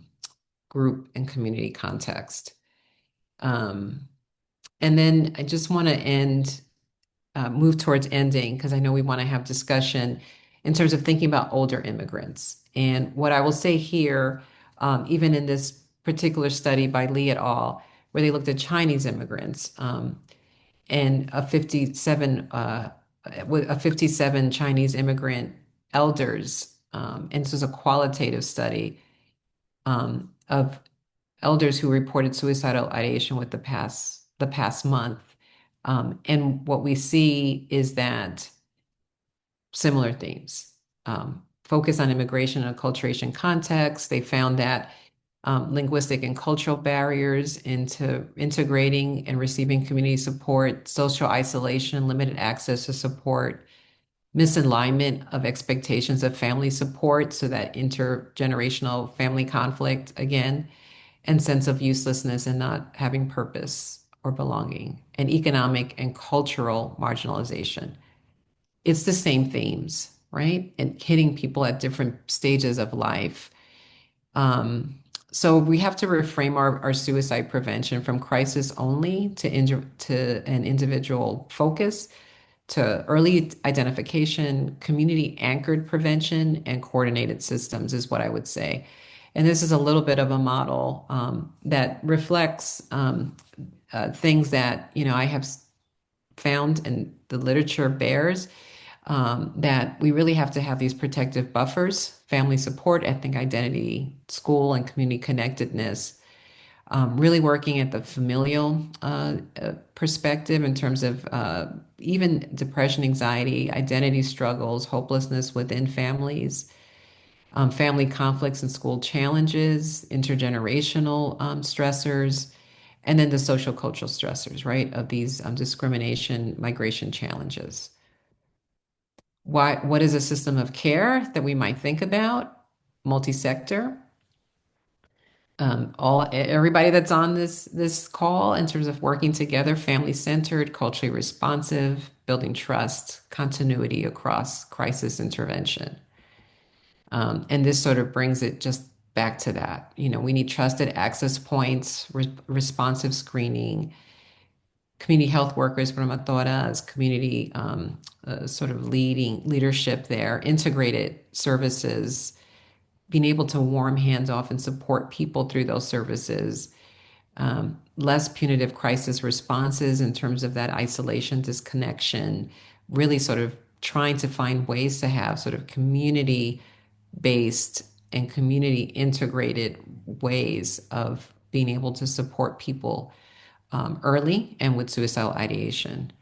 group and community context. Um, and then I just want to move towards ending because I know we want to have discussion in terms of thinking about older immigrants. And what I will say here, even in this particular study by Lee et al., where they looked at Chinese immigrants and a 57 Chinese immigrant elders, and this was a qualitative study of elders who reported suicidal ideation with the past month. And what we see is that similar themes. Focus on immigration and acculturation context. They found that linguistic and cultural barriers into integrating and receiving community support, social isolation, limited access to support, misalignment of expectations of family support, so that intergenerational family conflict again, and sense of uselessness and not having purpose or belonging, and economic and cultural marginalization. It's the same themes, right? And hitting people at different stages of life. Um, so we have to reframe our suicide prevention from crisis only to an individual focus, to early identification, community anchored prevention, and coordinated systems is what I would say. And this is a little bit of a model that reflects things that I have found and the literature bears, that we really have to have these protective buffers, family support, ethnic identity, school and community connectedness, really working at the familial perspective in terms of even depression, anxiety, identity struggles, hopelessness within families, family conflicts and school challenges, intergenerational stressors, and then the social cultural stressors, right, of these discrimination, migration challenges. What is a system of care that we might think about? Multi-sector. Everybody that's on this call in terms of working together, family-centered, culturally responsive, building trust, continuity across crisis intervention. And this sort of brings it just back to that. We need trusted access points, responsive screening, community health workers, promotoras, community sort of leadership there, integrated services, being able to warm hands off and support people through those services, less punitive crisis responses in terms of that isolation, disconnection, really sort of trying to find ways to have sort of community based and community integrated ways of being able to support people early and with suicidal ideation.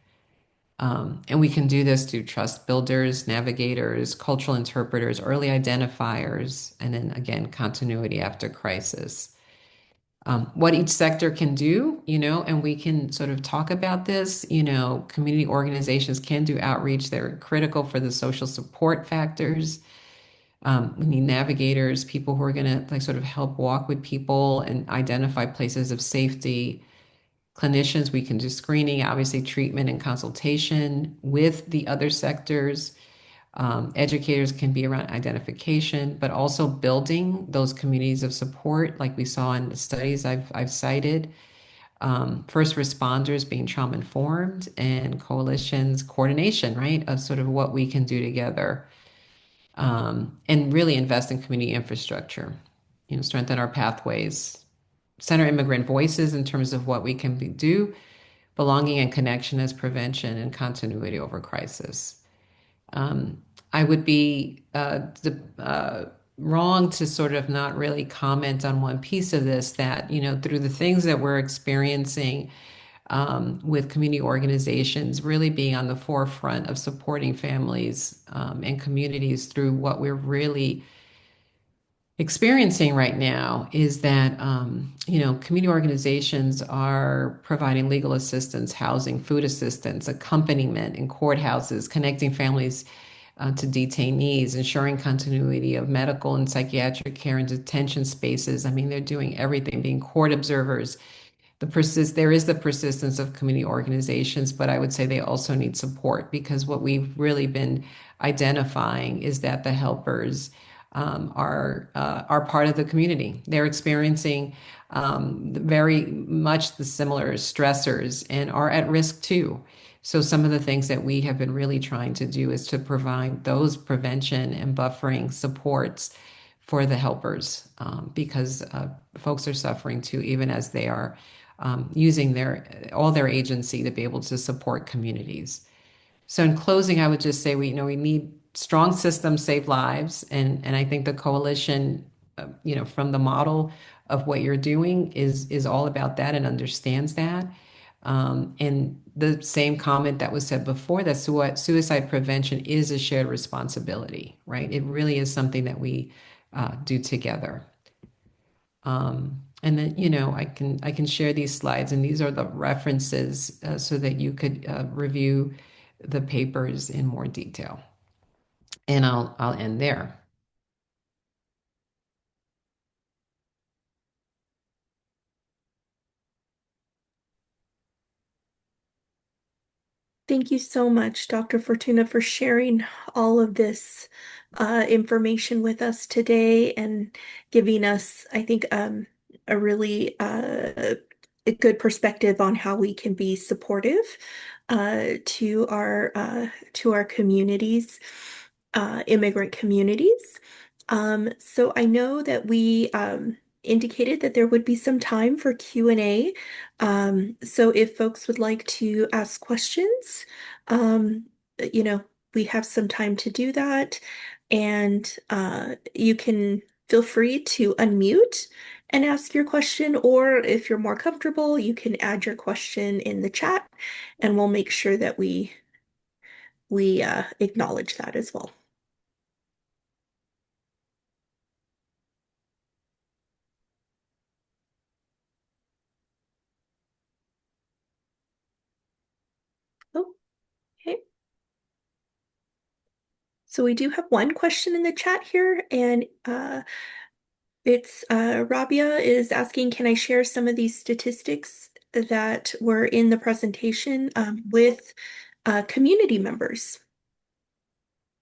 And we can do this through trust builders, navigators, cultural interpreters, early identifiers, and then again, continuity after crisis. What each sector can do, and we can sort of talk about this, community organizations can do outreach. They're critical for the social support factors. We need navigators, people who are going to like sort of help walk with people and identify places of safety. Clinicians, we can do screening, obviously treatment and consultation with the other sectors. Educators can be around identification, but also building those communities of support, like we saw in the studies I've cited. First responders being trauma informed, and coalitions coordination, right, of sort of what we can do together, and really invest in community infrastructure, strengthen our pathways, center immigrant voices in terms of what we can do, belonging and connection as prevention and continuity over crisis. Um, I would be wrong to sort of not really comment on one piece of this that, through the things that we're experiencing with community organizations really being on the forefront of supporting families and communities through what we're really experiencing right now is that community organizations are providing legal assistance, housing, food assistance, accompaniment in courthouses, connecting families to detainees, ensuring continuity of medical and psychiatric care in detention spaces. I mean, they're doing everything, being court observers. There is the persistence of community organizations, but I would say they also need support because what we've really been identifying is that the helpers are part of the community. They're experiencing very much the similar stressors and are at risk too. So some of the things that we have been really trying to do is to provide those prevention and buffering supports for the helpers because folks are suffering too, even as they are using all their agency to be able to support communities. So in closing, I would just say we need strong systems save lives, and I think the coalition, from the model of what you're doing is all about that and understands that. And the same comment that was said before that suicide prevention is a shared responsibility, right? It really is something that we do together. And then, I can share these slides, and these are the references so that you could review the papers in more detail. And I'll end there. Thank you so much, Dr. Fortuna, for sharing all of this information with us today and giving us, I think, a really a good perspective on how we can be supportive to our communities, immigrant communities. So I know that we indicated that there would be some time for Q&A. So if folks would like to ask questions, um, you know, we have some time to do that. And you can feel free to unmute and ask your question, or if you're more comfortable, you can add your question in the chat, and we'll make sure that we we acknowledge that as well. Oh, okay. So we do have one question in the chat here, and it's Rabia is asking, can I share some of these statistics that were in the presentation with community members?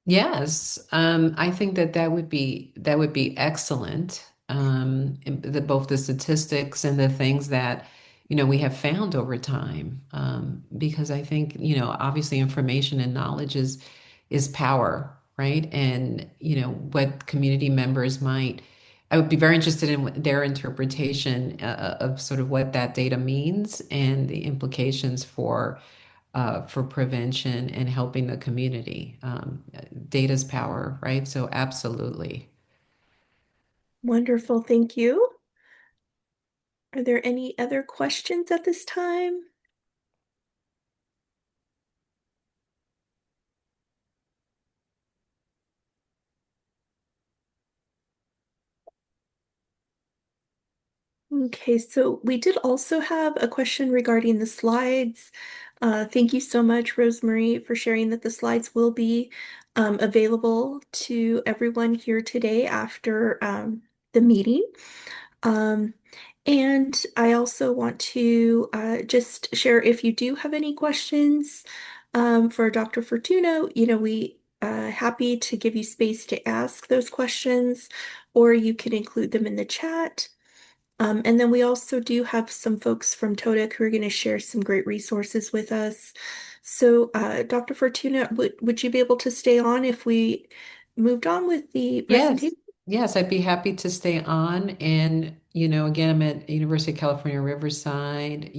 Yes, I think that that would be excellent. Both the statistics and the things that we have found over time. Because I think obviously information and knowledge is power, right? And what community members might. I would be very interested in their interpretation of sort of what that data means and the implications for prevention and helping the community. Data's power, right? So absolutely. Wonderful, thank you. Are there any other questions at this time? Okay, so we did also have a question regarding the slides. Thank you so much, Rosemary, for sharing that the slides will be available to everyone here today after the meeting. Um, and I also want to just share if you do have any questions for Dr. Fortuna, we happy to give you space to ask those questions, or you can include them in the chat. And then we also do have some folks from TODEC who are going to share some great resources with us. So, Dr. Fortuna, would you be able to stay on if we moved on with the Yes, presentation? yes, I'd be happy to stay on. And, again, I'm at University of California, Riverside.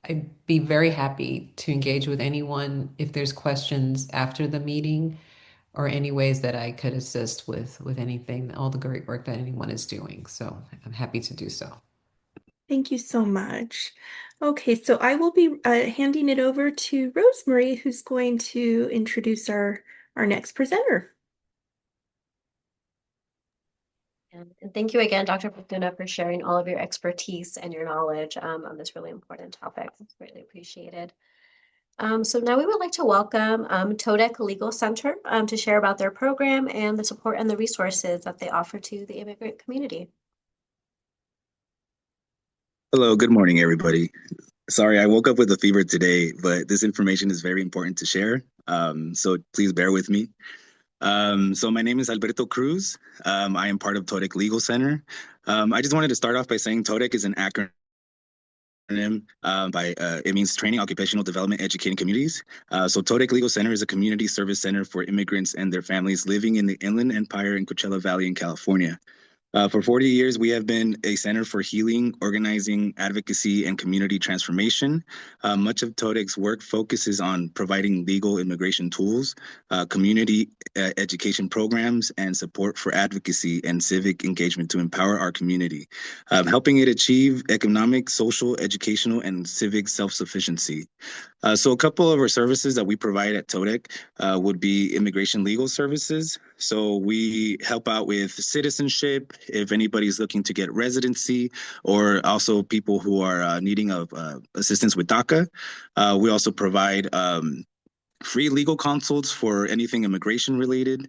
I'd be very happy to engage with anyone if there's questions after the meeting or any ways that I could assist with anything, all the great work that anyone is doing. So I'm happy to do so. Thank you so much. Okay, so I will be handing it over to Rosemary, who's going to introduce our next presenter. And thank you again, Dr. Fortuna, for sharing all of your expertise and your knowledge on this really important topic. It's greatly appreciated. So now we would like to welcome TODEC Legal Center to share about their program and the support and the resources that they offer to the immigrant community. Hello, good morning, everybody. Sorry, I woke up with a fever today, but this information is very important to share. So please bear with me. So my name is Alberto Cruz. I am part of TODEC Legal Center. I just wanted to start off by saying TODEC is an acronym it means Training Occupational Development Educating Communities. So TODEC Legal Center is a community service center for immigrants and their families living in the Inland Empire and Coachella Valley in California. For 40 years, we have been a center for healing, organizing, advocacy, and community transformation. Much of TODEC's work focuses on providing legal immigration tools, community education programs, and support for advocacy and civic engagement to empower our community, helping it achieve economic, social, educational, and civic self-sufficiency. So a couple of our services that we provide at TODEC would be immigration legal services. So we help out with citizenship, if anybody's looking to get residency, or also people who are needing of assistance with DACA. We also provide free legal consults for anything immigration related.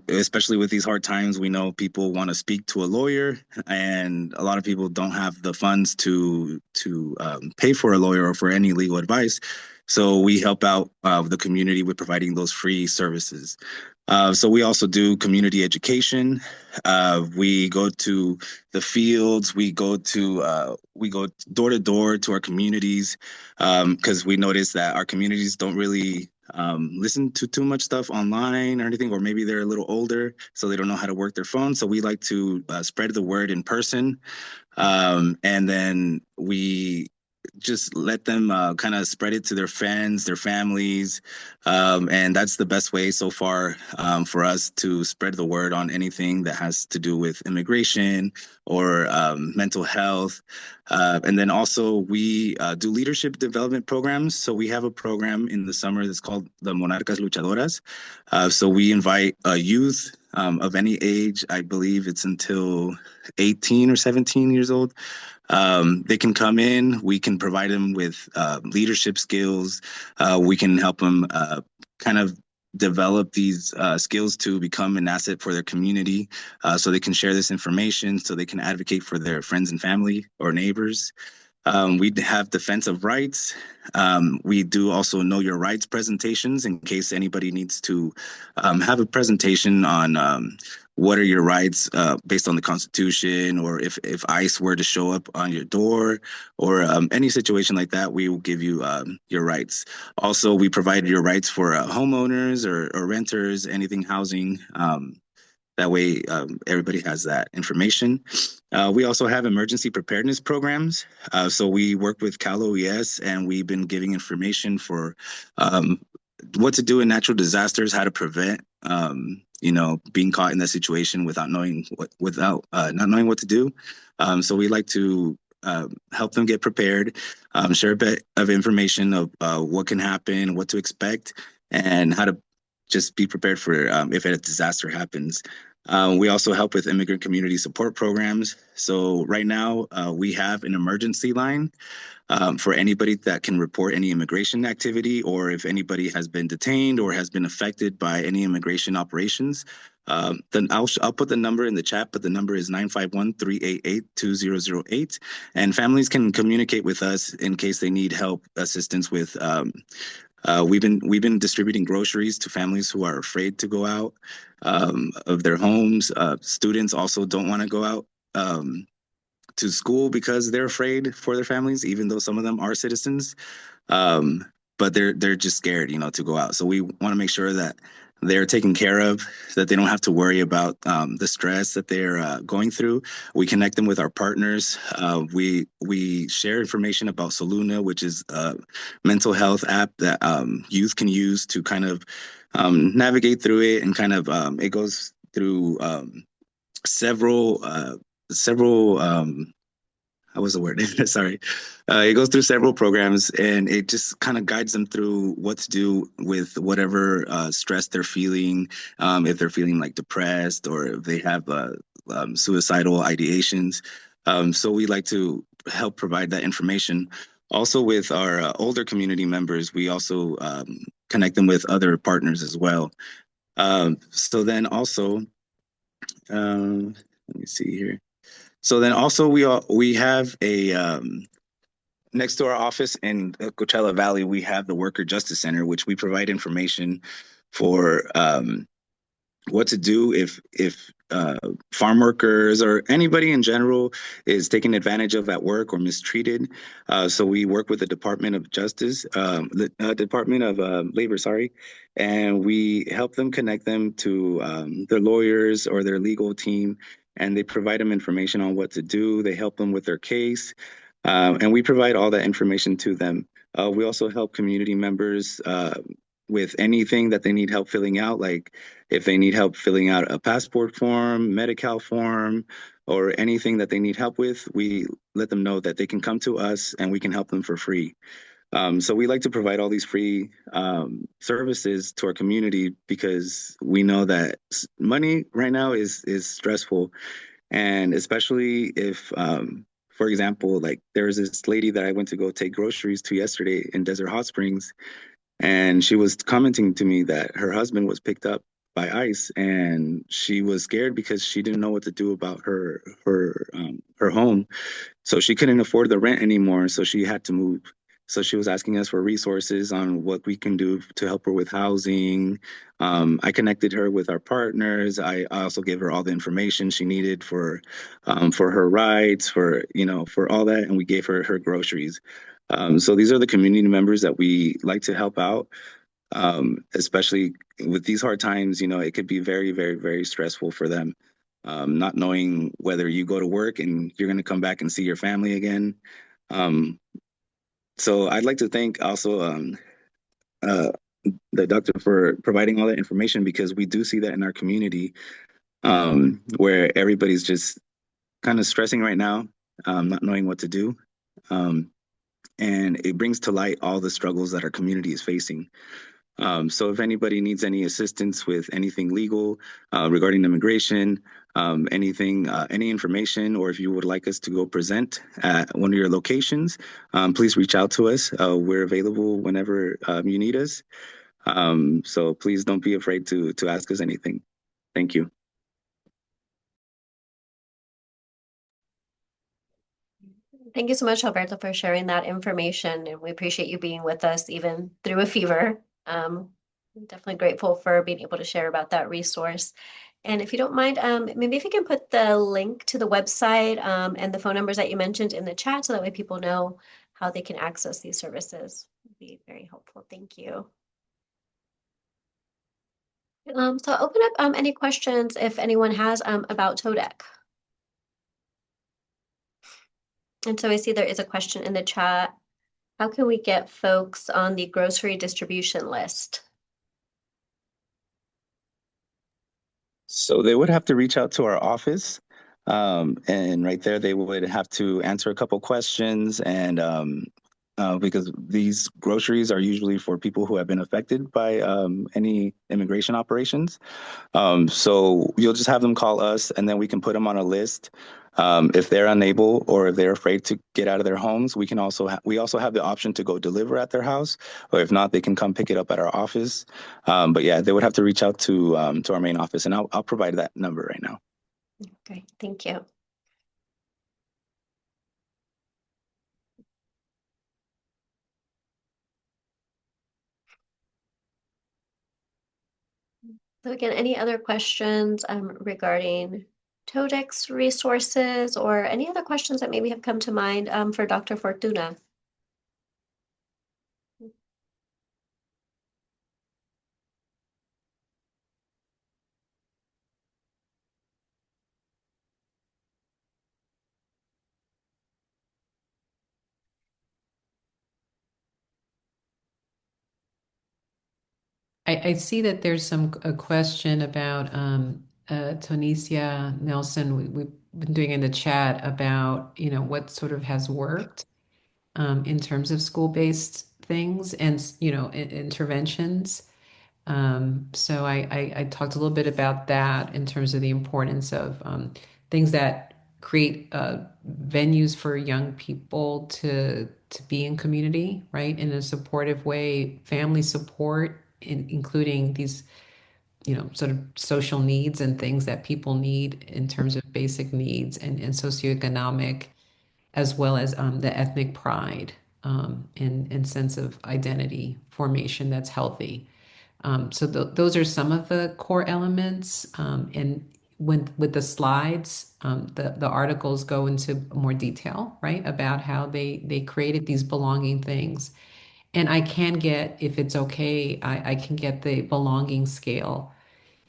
Especially with these hard times, we know people want to speak to a lawyer, and a lot of people don't have the funds to pay for a lawyer or for any legal advice. So we help out the community with providing those free services. So we also do community education. We go to the fields. We go door to door to our communities because we notice that our communities don't really listen to too much stuff online or anything, or maybe they're a little older, so they don't know how to work their phone. So we like to spread the word in person, and then we just let them kind of spread it to their friends, their families. And that's the best way so far for us to spread the word on anything that has to do with immigration or mental health. And then also we do leadership development programs. So we have a program in the summer that's called the Monarcas Luchadoras. So we invite youth of any age. I believe it's until 18 or 17 years old. They can come in. We can provide them with leadership skills. We can help them kind of develop these skills to become an asset for their community, so they can share this information, so they can advocate for their friends and family or neighbors. We have defensive rights. We do also know your rights presentations in case anybody needs to have a presentation on what are your rights based on the Constitution, or if ICE were to show up on your door, or any situation like that, we will give you your rights. Also, we provide your rights for homeowners or renters, anything housing. That way, everybody has that information. We also have emergency preparedness programs. So we work with Cal OES, and we've been giving information for um, what to do in natural disasters, how to prevent, being caught in that situation without not knowing what to do. So we like to help them get prepared, share a bit of information of what can happen, what to expect, and how to just be prepared for if a disaster happens. We also help with immigrant community support programs. So right now we have an emergency line for anybody that can report any immigration activity, or if anybody has been detained or has been affected by any immigration operations. Then I'll put the number in the chat, but the number is 951-388-2008. And families can communicate with us in case they need help, assistance with we've been distributing groceries to families who are afraid to go out of their homes. Students also don't want to go out to school because they're afraid for their families, even though some of them are citizens. Um, but they're just scared, to go out. So we want to make sure that they're taken care of, that they don't have to worry about the stress that they're going through. We connect them with our partners. We share information about Soluna, which is a mental health app that youth can use to kind of navigate through it, and kind of it goes through several how was the word? Sorry. It goes through several programs, and it just kind of guides them through what to do with whatever stress they're feeling, if they're feeling like depressed, or if they have suicidal ideations. So we like to help provide that information. Also, with our older community members, we also connect them with other partners as well. So then also, let me see here. So then also we have a next to our office in Coachella Valley, we have the Worker Justice Center, which we provide information for what to do if farm workers or anybody in general is taken advantage of at work or mistreated. So we work with the Department of Justice, the Department of Labor, sorry, and we help them connect them to their lawyers or their legal team, and they provide them information on what to do. They help them with their case, and we provide all that information to them. We also help community members with anything that they need help filling out, like if they need help filling out a passport form, Medi-Cal form, or anything that they need help with, we let them know that they can come to us and we can help them for free. So we like to provide all these free services to our community, because we know that money right now is stressful, and especially if, for example, like there was this lady that I went to go take groceries to yesterday in Desert Hot Springs, and she was commenting to me that her husband was picked up by ICE, and she was scared because she didn't know what to do about her home. So she couldn't afford the rent anymore, so she had to move. So she was asking us for resources on what we can do to help her with housing. I connected her with our partners. I also gave her all the information she needed for her rights, for all that, and we gave her her groceries. So these are the community members that we like to help out, especially with these hard times. It could be very, very, very stressful for them, not knowing whether you go to work and you're going to come back and see your family again. Um, So I'd like to thank also uh, the doctor for providing all that information because we do see that in our community where everybody's just kind of stressing right now, not knowing what to do. Um, and it brings to light all the struggles that our community is facing. So if anybody needs any assistance with anything legal regarding immigration, anything, any information, or if you would like us to go present at one of your locations, please reach out to us. We're available whenever you need us. So please don't be afraid to ask us anything. Thank you. Thank you so much, Alberto, for sharing that information. And we appreciate you being with us even through a fever. I'm definitely grateful for being able to share about that resource. And if you don't mind, maybe if you can put the link to the website and the phone numbers that you mentioned in the chat so that way people know how they can access these services. Would be very helpful. Thank you. So I'll open up any questions if anyone has about TODEC. And so I see there is a question in the chat. How can we get folks on the grocery distribution list? So they would have to reach out to our office. And right there, they would have to answer a couple questions. And because these groceries are usually for people who have been affected by any immigration operations. So you'll just have them call us and then we can put them on a list. If they're unable or if they're afraid to get out of their homes, we can also we also have the option to go deliver at their house, or if not, they can come pick it up at our office. But yeah, they would have to reach out to our main office, and I'll provide that number right now. Great, thank you. So again, any other questions regarding TODEX resources or any other questions that maybe have come to mind for Dr. Fortuna? I see that there's a question about Tunisia Nelson. We've been doing in the chat about, what sort of has worked in terms of school-based things and, interventions. So I talked a little bit about that in terms of the importance of things that create venues for young people to be in community, right, in a supportive way, family support, including these, sort of social needs and things that people need in terms of basic needs and socioeconomic, as well as the ethnic pride and sense of identity formation that's healthy. So those are some of the core elements. And when with the slides, the articles go into more detail, right, about how they created these belonging things. And I can get, if it's okay, I can get the belonging scale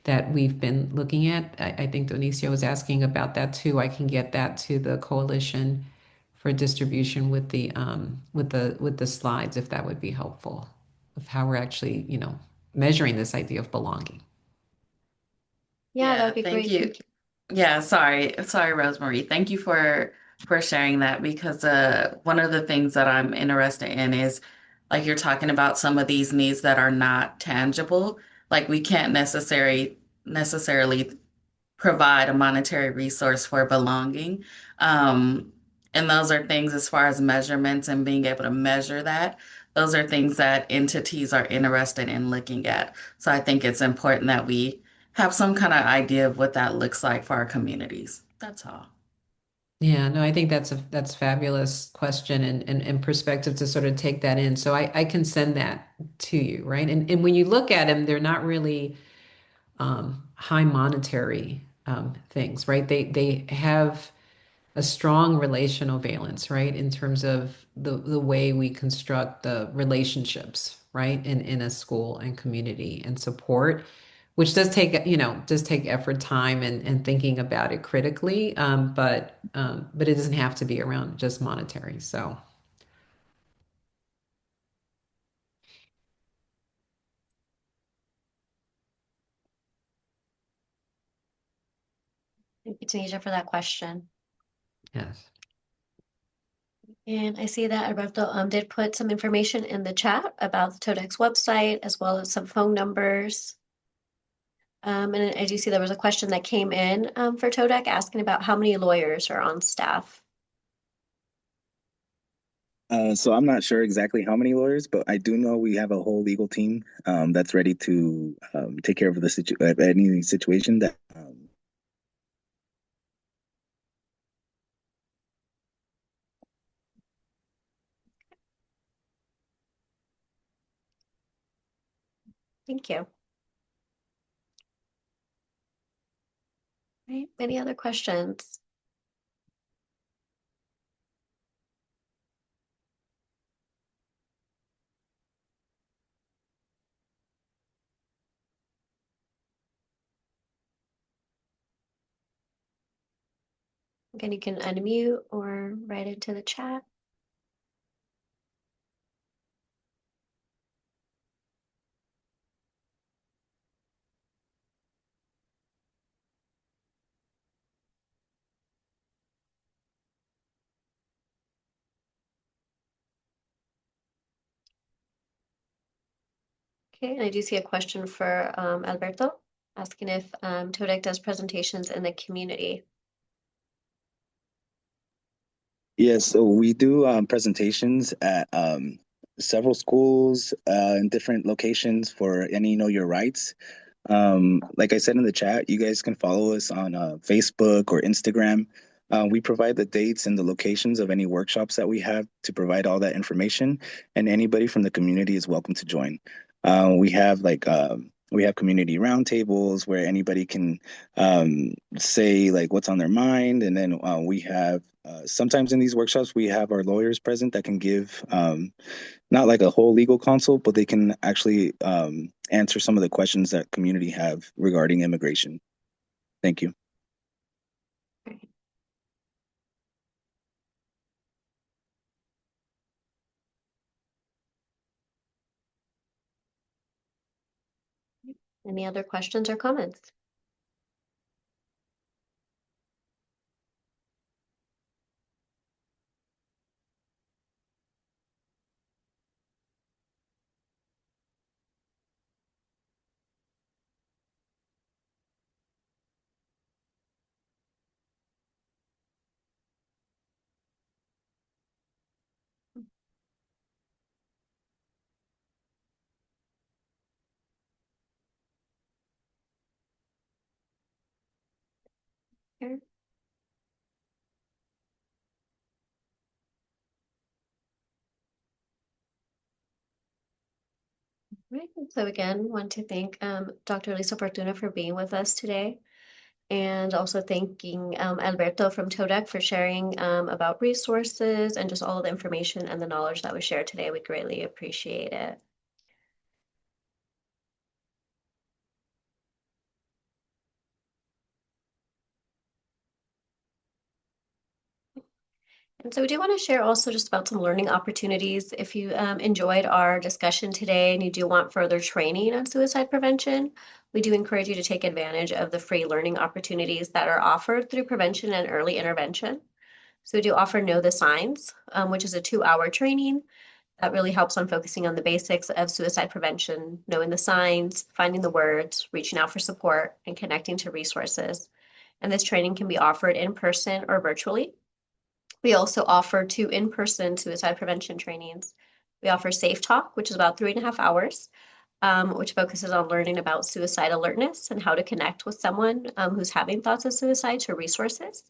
that we've been looking at. I think Donicio was asking about that too. I can get that to the coalition for distribution with the slides, if that would be helpful, of how we're actually, measuring this idea of belonging. Yeah, that Yeah, would be thank great. you. Thank you. Yeah, sorry, Rosemary. Thank you for sharing that because one of the things that I'm interested in is like you're talking about some of these needs that are not tangible. Like we can't necessarily provide a monetary resource for belonging. Um, and those are things as far as measurements and being able to measure that. Those are things that entities are interested in looking at. So I think it's important that we have some kind of idea of what that looks like for our communities. That's all. Yeah, no, I think that's fabulous question and perspective to sort of take that in. So I can send that to you, right? And when you look at them, they're not really high monetary things, right? They have a strong relational valence, right? In terms of the way we construct the relationships, right? In a school and community and support, which does take effort, time and thinking about it critically. But it doesn't have to be around just monetary. So Thank you, Tanisha, for that question. Yes. And I see that Alberto did put some information in the chat about the TODEX website as well as some phone numbers. And I do see there was a question that came in for TODEC asking about how many lawyers are on staff. So I'm not sure exactly how many lawyers, but I do know we have a whole legal team that's ready to take care of any situation that. Thank you. Right. Any other questions? Again, you can unmute or write into the chat. Okay, and I do see a question for Alberto asking if TODEC does presentations in the community. Yes, so we do presentations at several schools in different locations for any Know Your Rights. Like I said in the chat, you guys can follow us on Facebook or Instagram. We provide the dates and the locations of any workshops that we have to provide all that information, and anybody from the community is welcome to join. We have community roundtables where anybody can say like what's on their mind, and then we have sometimes in these workshops we have our lawyers present that can give not like a whole legal consult, but they can actually answer some of the questions that community have regarding immigration. Thank you. Right. Any other questions or comments? Here. Right. So again, want to thank Dr. Lisa Fortuna for being with us today, and also thanking Alberto from TODEC for sharing about resources and just all of the information and the knowledge that was shared today. We greatly appreciate it. And so we do want to share also just about some learning opportunities. If you enjoyed our discussion today and you do want further training on suicide prevention, we do encourage you to take advantage of the free learning opportunities that are offered through prevention and early intervention. So we do offer Know the Signs, which is a 2-hour training that really helps on focusing on the basics of suicide prevention, knowing the signs, finding the words, reaching out for support, and connecting to resources. And this training can be offered in person or virtually. We also offer 2 in-person suicide prevention trainings. We offer Safe Talk, which is about 3.5 hours, which focuses on learning about suicide alertness and how to connect with someone who's having thoughts of suicide to resources.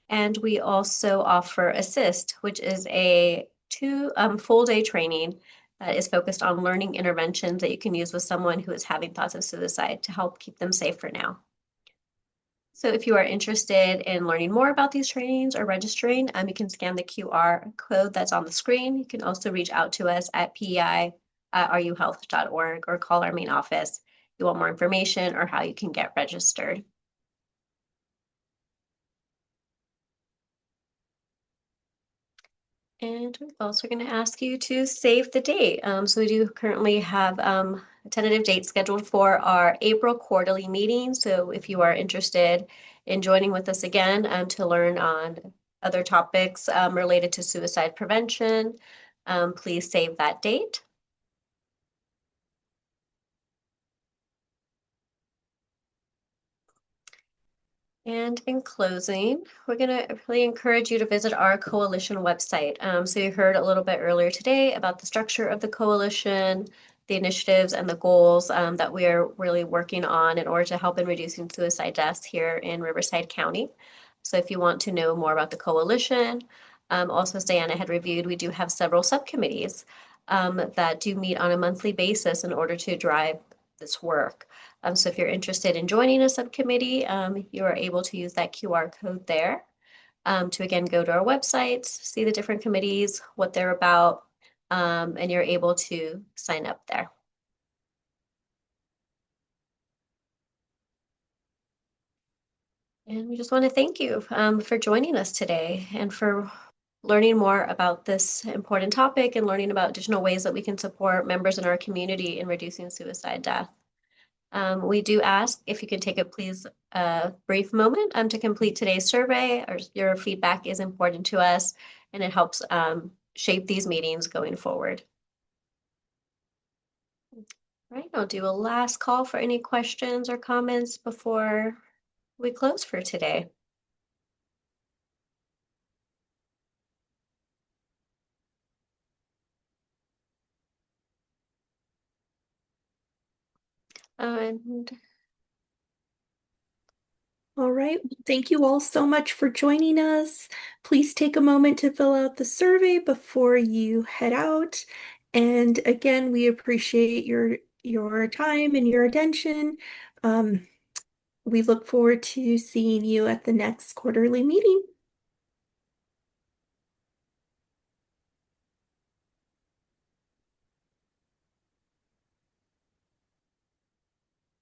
And we also offer Assist, which is a 2 full day training that is focused on learning interventions that you can use with someone who is having thoughts of suicide to help keep them safe for now. So if you are interested in learning more about these trainings or registering, you can scan the QR code that's on the screen. You can also reach out to us at pei@ruhealth.org or call our main office if you want more information or how you can get registered. And we're also going to ask you to save the date. So we do currently have tentative date scheduled for our April quarterly meeting. So if you are interested in joining with us again to learn on other topics related to suicide prevention, please save that date. And in closing, we're going to really encourage you to visit our coalition website. So you heard a little bit earlier today about the structure of the coalition, the initiatives and the goals that we are really working on in order to help in reducing suicide deaths here in Riverside County. So if you want to know more about the coalition, also as Diana had reviewed, we do have several subcommittees that do meet on a monthly basis in order to drive this work. So if you're interested in joining a subcommittee, you are able to use that QR code there to again go to our websites, see the different committees, what they're about, and you're able to sign up there. And we just want to thank you for joining us today and for learning more about this important topic and learning about additional ways that we can support members in our community in reducing suicide death. We do ask if you could take a brief moment to complete today's survey. Your feedback is important to us and it helps shape these meetings going forward. All right, I'll do a last call for any questions or comments before we close for today. And All right. Thank you all so much for joining us. Please take a moment to fill out the survey before you head out. And again, we appreciate your time and your attention. We look forward to seeing you at the next quarterly meeting.